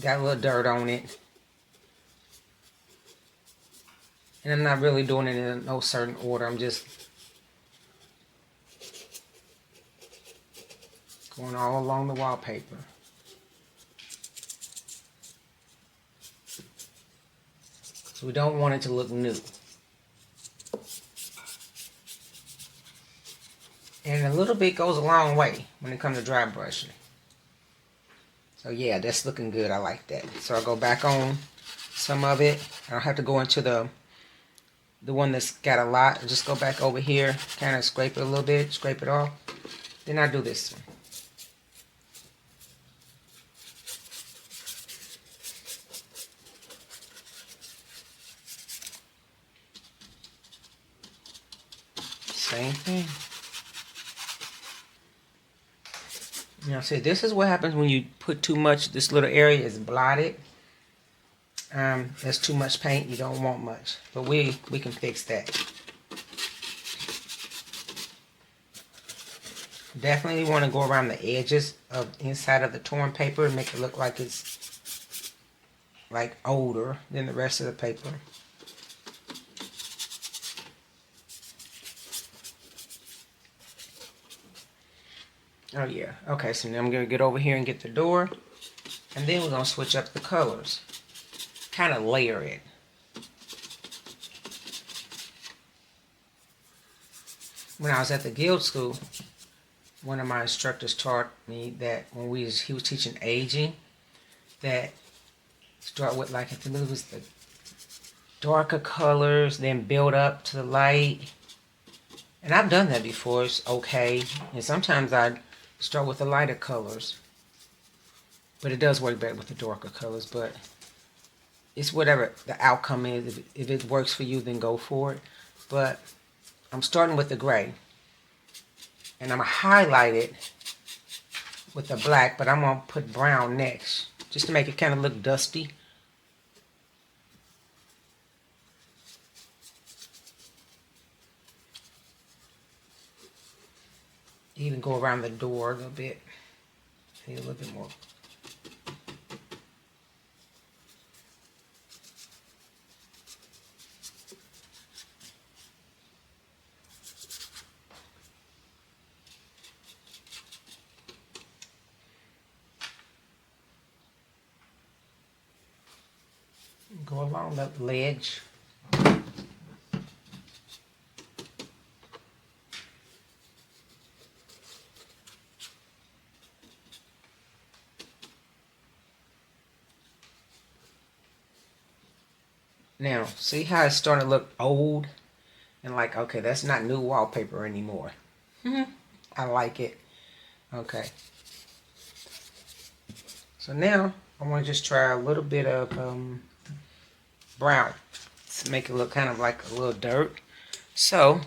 got a little dirt on it. And I'm not really doing it in no certain order. I'm just going all along the wallpaper. So we don't want it to look new. And a little bit goes a long way when it comes to dry brushing. So yeah, that's looking good. I like that. So I'll go back on some of it. I don't have to go into the one that's got a lot. I'll just go back over here, kind of scrape it a little bit, scrape it off. Then I do this one. Same thing. Now see, this is what happens when you put too much. This little area is blotted. There's too much paint. You don't want much, but we can fix that. Definitely want to go around the edges of inside of the torn paper and make it look like it's like older than the rest of the paper. Oh yeah. Okay, so now I'm going to get over here and get the door. And then we're going to switch up the colors. Kind of layer it. when I was at the guild school, one of my instructors taught me that when he was teaching aging, that start with, like, I think it was the darker colors, then build up to the light. And I've done that before. It's okay. And sometimes I start with the lighter colors. But it does work better with the darker colors. But it's whatever the outcome is. If it works for you, then go for it. But I'm starting with the gray. And I'm going to highlight it with the black. But I'm going to put brown next, just to make it kind of look dusty. Even go around the door a little bit. Need a little bit more. Go along the ledge. Now, see how it's starting to look old? And like, okay, that's not new wallpaper anymore. I like it. Okay. So now, I want to just try a little bit of brown to make it look kind of like a little dirt. So,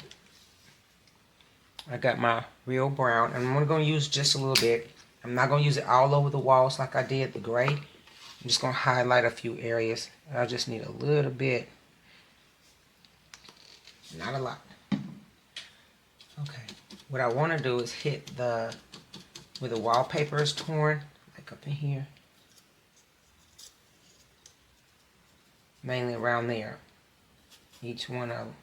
I got my real brown, and I'm only going to use just a little bit. I'm not going to use it all over the walls like I did the gray. I'm just going to highlight a few areas. I just need a little bit. Not a lot. Okay. What I want to do is hit where the wallpaper is torn, like up in here. Mainly around there. Each one of them.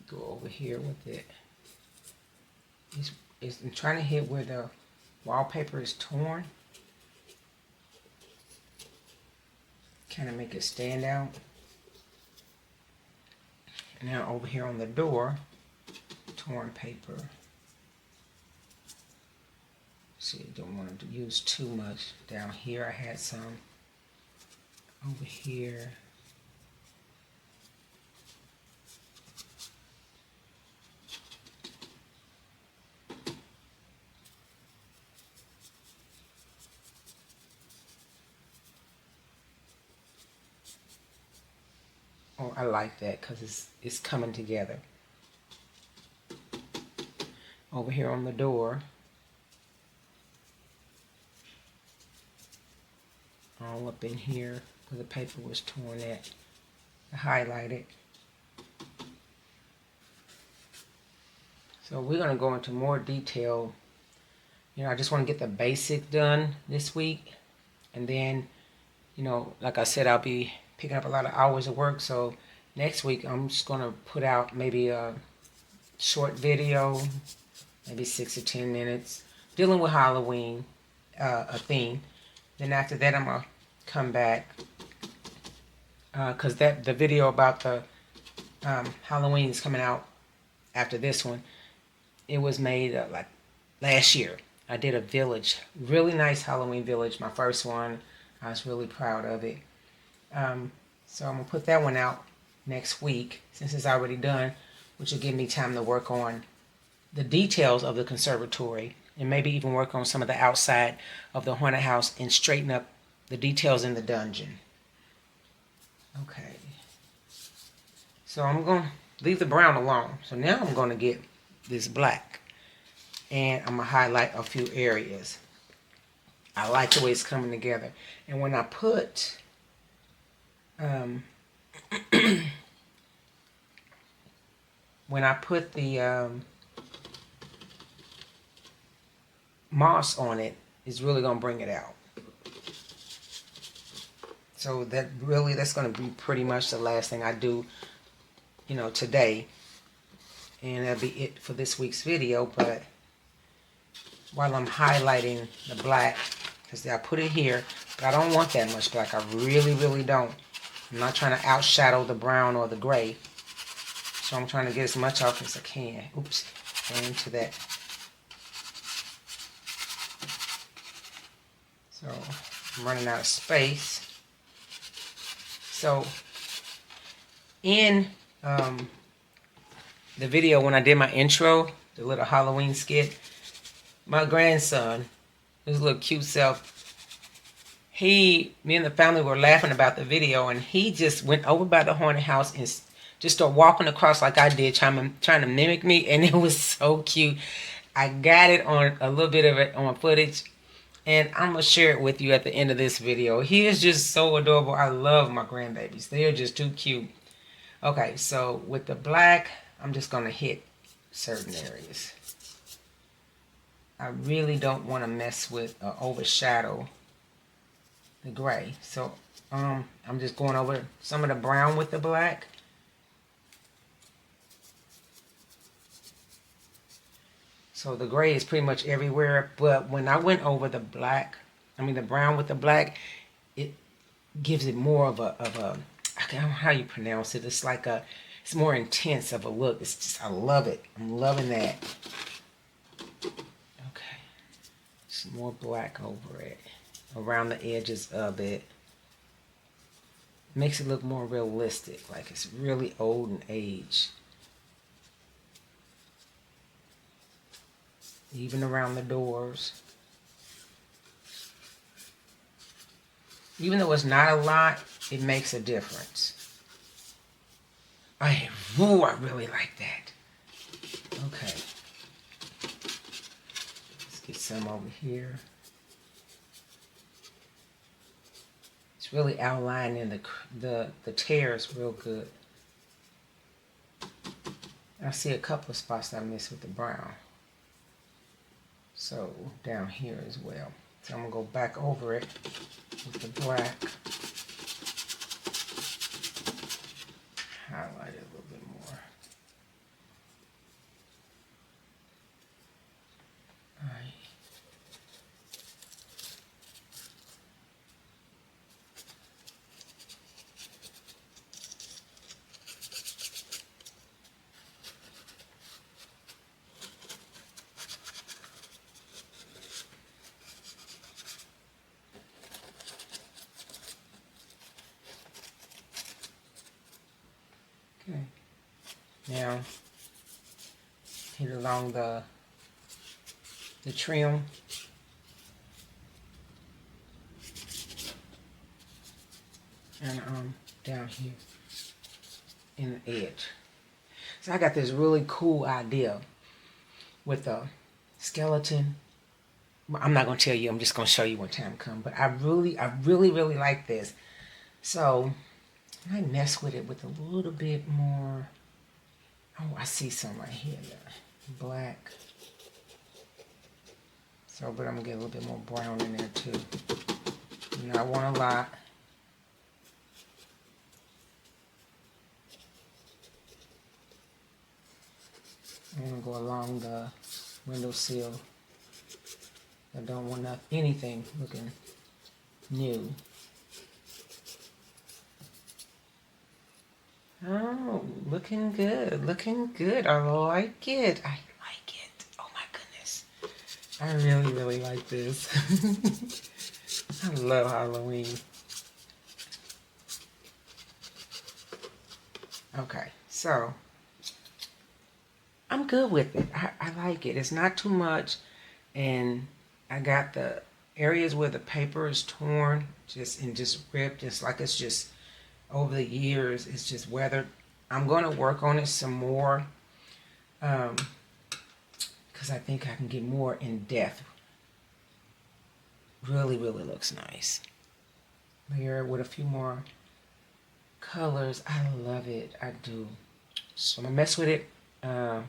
Go over here with it. I'm trying to hit where the wallpaper is torn. Kind of make it stand out. And now over here on the door, torn paper. See, don't want to use too much. Down here I had some. Over here. Oh, I like that because it's coming together. Over here on the door. All up in here where the paper was torn at. I highlight it. So we're going to go into more detail. You know, I just want to get the basic done this week. And then, you know, like I said, I'll be picking up a lot of hours of work. So next week, I'm just going to put out maybe a short video, maybe 6 to 10 minutes, dealing with Halloween, a theme. Then after that, I'm going to come back. Because the video about the Halloween is coming out after this one. It was made like last year. I did a village, really nice Halloween village, my first one. I was really proud of it. So I'm going to put that one out next week, since it's already done, which will give me time to work on the details of the conservatory, and maybe even work on some of the outside of the haunted house and straighten up the details in the dungeon. Okay. So I'm going to leave the brown alone. So now I'm going to get this black, and I'm going to highlight a few areas. I like the way it's coming together. And when I put when I put the moss on it is really going to bring it out. So that's going to be pretty much the last thing I do, today. And that'll be it for this week's video. But while I'm highlighting the black, because I put it here, but I don't want that much black. I really, really don't. I'm not trying to outshadow the brown or the gray. So I'm trying to get as much off as I can. Oops, into that. So I'm running out of space. So in the video when I did my intro, the little Halloween skit, my grandson, his little cute self, me and the family were laughing about the video, and he just went over by the haunted house and just started walking across like I did, trying to mimic me, and it was so cute. I got it on a little bit of it on footage, and I'm going to share it with you at the end of this video. He is just so adorable. I love my grandbabies. They are just too cute. Okay, so with the black, I'm just going to hit certain areas. I really don't want to mess with or overshadow the gray. So I'm just going over some of the brown with the black. So the gray is pretty much everywhere, but when I went over the brown with the black, it gives it more of a I don't know how you pronounce it. It's like it's more intense of a look. It's just, I love it. I'm loving that. Okay. Some more black over it, around the edges of it. Makes it look more realistic, like it's really old in age. Even around the doors. Even though it's not a lot, it makes a difference. I really like that. Okay. Let's get some over here. It's really outlining the tears real good. I see a couple of spots that I missed with the brown. So down here as well. So I'm going to go back over it with the black. Highlight it a little bit more. All right. Okay. Now, hit along the trim. And down here in the edge. So I got this really cool idea with a skeleton. I'm not going to tell you. I'm just going to show you when time comes. But I really like this. So I mess with it with a little bit more. Oh, I see some right here. Black. So, but I'm going to get a little bit more brown in there too. You know, I want a lot. I'm going to go along the windowsill. I don't want anything looking new. Oh, looking good. Looking good. I like it. I like it. Oh my goodness. I really like this. I love Halloween. Okay, so I'm good with it. I like it. It's not too much. And I got the areas where the paper is torn, just ripped. It's like it's just over the years, it's just weathered. I'm going to work on it some more because I think I can get more in depth. Really looks nice. Layer with a few more colors. I love it. I do. So I'm going to mess with it a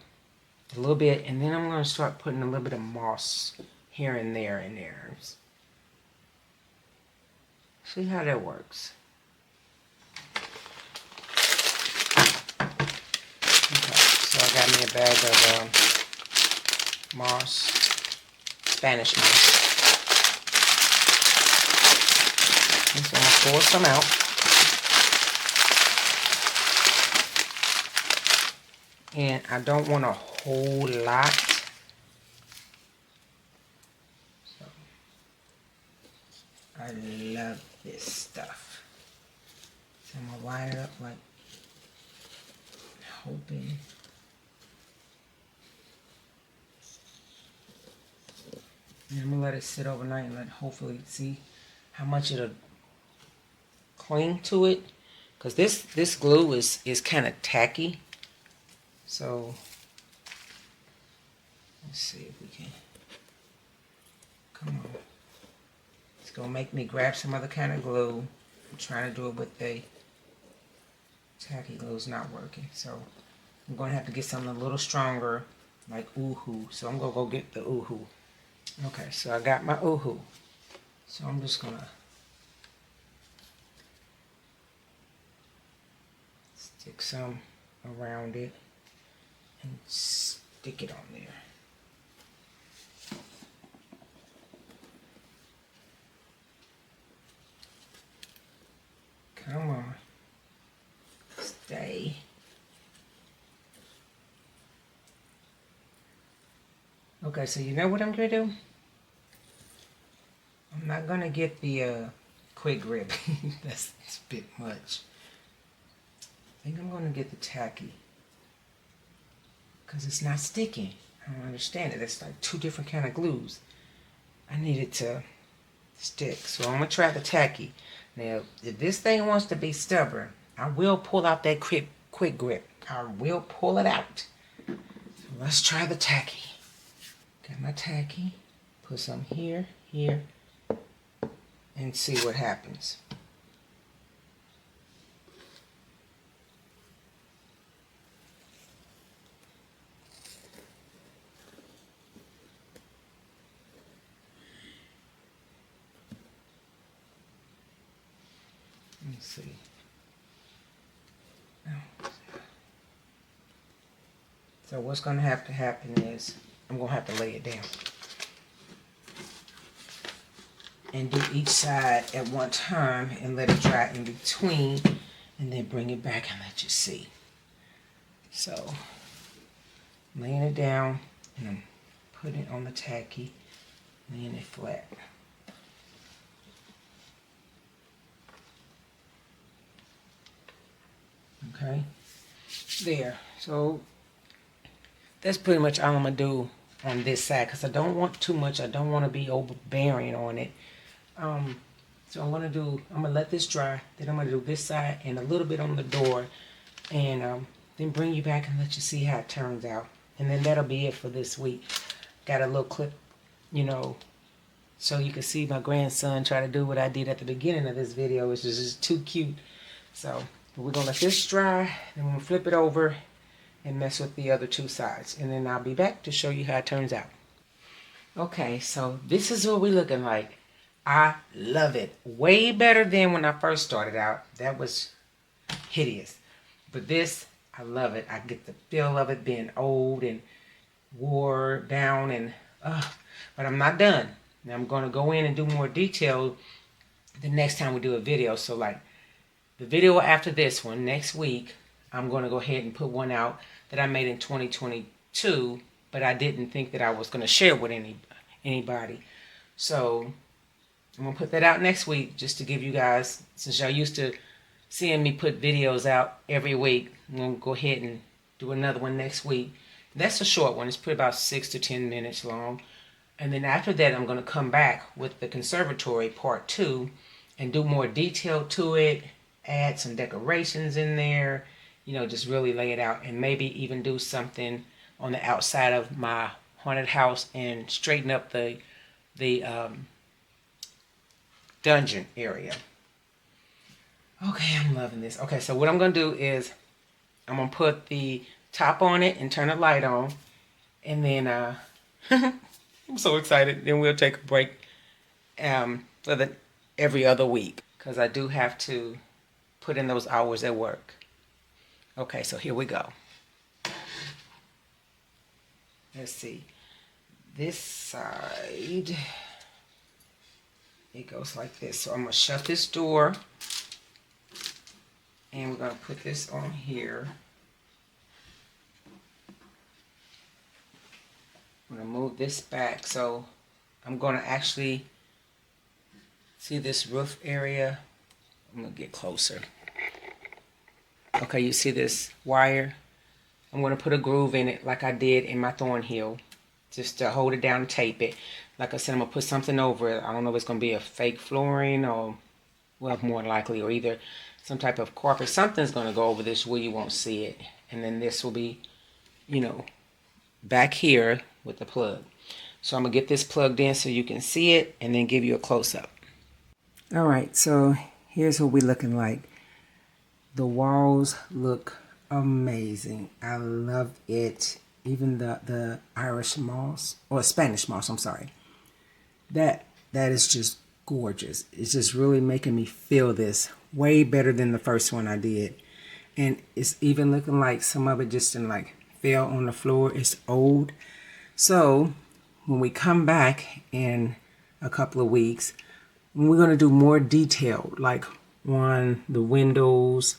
little bit, and then I'm going to start putting a little bit of moss here and there in there. See how that works. Okay, so I got me a bag of moss, Spanish moss. And so I'm going to pour some out. And I don't want a whole lot. So I love this stuff. So I'm going to line it up like hoping. And I'm going to let it sit overnight and hopefully see how much it'll cling to it. Because this glue is kind of tacky. So let's see if we can. Come on. It's going to make me grab some other kind of glue. I'm trying to do it with the tacky glue. It's not working. So I'm going to have to get something a little stronger, like Oohoo. So I'm going to go get the Oohoo. Okay, so I got my Oohoo. So I'm just going to stick some around it and stick it on there. Come on. Stay. Okay, so you know what I'm going to do? I'm not going to get the quick grip. That's a bit much. I think I'm going to get the tacky. Because it's not sticking. I don't understand it. It's like two different kind of glues. I need it to stick. So I'm going to try the tacky. Now, if this thing wants to be stubborn, I will pull out that quick grip. I will pull it out. So let's try the tacky. Got my tacky. Put some here, here, and see what happens. Let's see. So what's going to have to happen is I'm going to have to lay it down. And do each side at one time and let it dry in between. And then bring it back and let you see. So, I'm laying it down and I'm putting it on the tacky. Laying it flat. Okay, there. So that's pretty much all I'm gonna do on this side because I don't want too much. I don't want to be overbearing on it. So I'm gonna let this dry. Then I'm gonna do this side and a little bit on the door, and then bring you back and let you see how it turns out. And then that'll be it for this week. Got a little clip, you know, so you can see my grandson try to do what I did at the beginning of this video, which is just too cute. So we're gonna let this dry, then we're gonna flip it over and mess with the other two sides. And then I'll be back to show you how it turns out. Okay, so this is what we're looking like. I love it. Way better than when I first started out. That was hideous. But this, I love it. I get the feel of it being old and wore down and but I'm not done. Now I'm going to go in and do more detail the next time we do a video. So like the video after this one, next week, I'm going to go ahead and put one out that I made in 2022, but I didn't think that I was going to share with anybody. So I'm going to put that out next week just to give you guys, since y'all used to seeing me put videos out every week, I'm going to go ahead and do another one next week. That's a short one. It's pretty about 6 to 10 minutes long. And then after that, I'm going to come back with the conservatory part 2 and do more detail to it, add some decorations in there, you know, just really lay it out, and maybe even do something on the outside of my haunted house and straighten up the dungeon area. Okay, I'm loving this. Okay, so what I'm going to do is I'm going to put the top on it and turn the light on. And then I'm so excited. Then we'll take a break for the every other week because I do have to put in those hours at work. Okay, so here we go. Let's see. This side, it goes like this. So I'm going to shut this door. And we're going to put this on here. I'm going to move this back. So I'm going to actually see this roof area. I'm going to get closer. Okay, you see this wire? I'm going to put a groove in it like I did in my Thornhill. Just to hold it down and tape it. Like I said, I'm going to put something over it. I don't know if it's going to be a fake flooring or, well, more likely, or either some type of carpet. Something's going to go over this where you won't see it. And then this will be, you know, back here with the plug. So I'm going to get this plugged in so you can see it and then give you a close-up. All right, so here's what we're looking like. The walls look amazing. I love it. Even the Irish moss, or Spanish moss, I'm sorry. That is just gorgeous. It's just really making me feel this way better than the first one I did. And it's even looking like some of it just fell on the floor. It's old. So when we come back in a couple of weeks, we're going to do more detailed, like on the windows,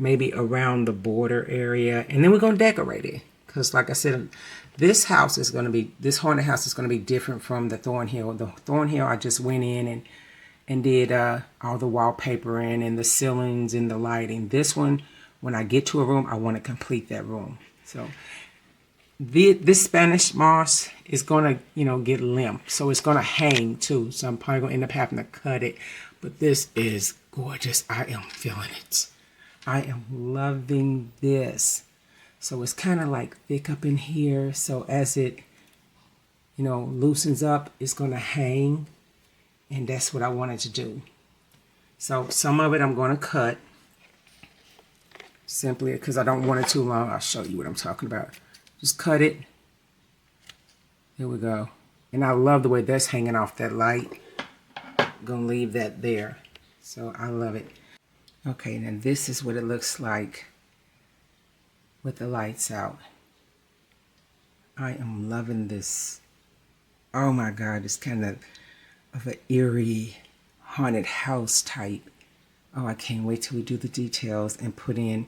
maybe around the border area, and then we're going to decorate it. Because like I said, this haunted house is going to be different from the Thornhill. The Thornhill, I just went in and did all the wallpapering and the ceilings and the lighting. This one, when I get to a room, I want to complete that room. So this Spanish moss is going to, get limp. So it's going to hang too. So I'm probably going to end up having to cut it. But this is gorgeous. I am feeling it. I am loving this. So it's kind of like thick up in here. So as it, loosens up, it's going to hang. And that's what I wanted to do. So some of it I'm going to cut. Simply because I don't want it too long. I'll show you what I'm talking about. Just cut it. There we go. And I love the way that's hanging off that light. I'm going to leave that there. So I love it. Okay, now this is what it looks like with the lights out. I am loving this. Oh my God, it's kind of an eerie haunted house type. Oh, I can't wait till we do the details and put in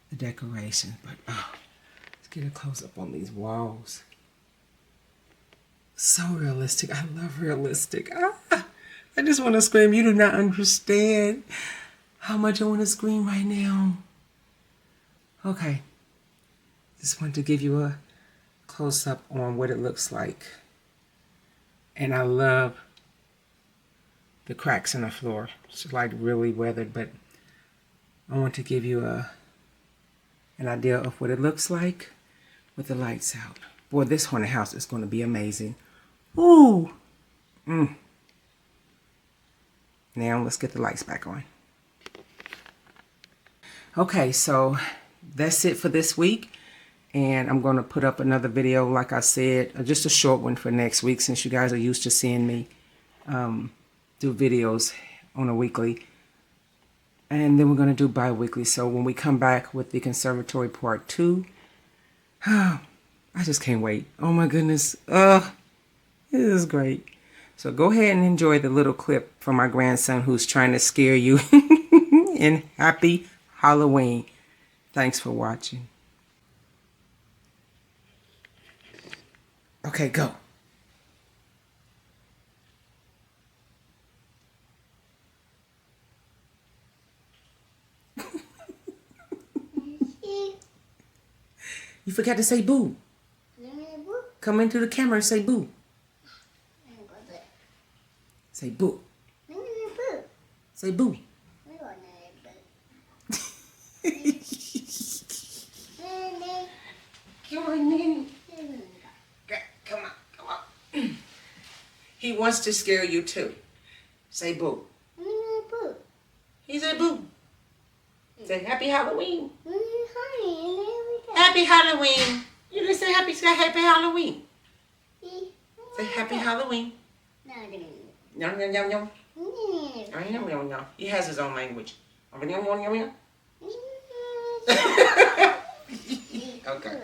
the decoration. But let's get a close up on these walls. So realistic. I love realistic. I just want to scream. You do not understand how much I want to scream right now. Okay. Just wanted to give you a close-up on what it looks like. And I love the cracks in the floor. It's like really weathered, but I want to give you an idea of what it looks like with the lights out. Boy, this haunted house is going to be amazing. Ooh. Now let's get the lights back on. Okay, so that's it for this week. And I'm going to put up another video, like I said, just a short one for next week, since you guys are used to seeing me do videos on a weekly. And then we're going to do bi-weekly. So when we come back with the conservatory part 2, I just can't wait. Oh my goodness. It is great. So go ahead and enjoy the little clip from my grandson who's trying to scare you. And happy Halloween. Thanks for watching. Okay, go. You forgot to say boo. Come into the camera and say boo. Say boo. Say boo. Come on, Nanny. Come on. He wants to scare you too. Say boo. He said boo. Say happy Halloween. Happy Halloween. You didn't say happy Halloween. Say happy Halloween. Yum, yum, yum, yum. Yum, yum, yum. He has his own language. Yum, yum, yum, yum, yum. Okay.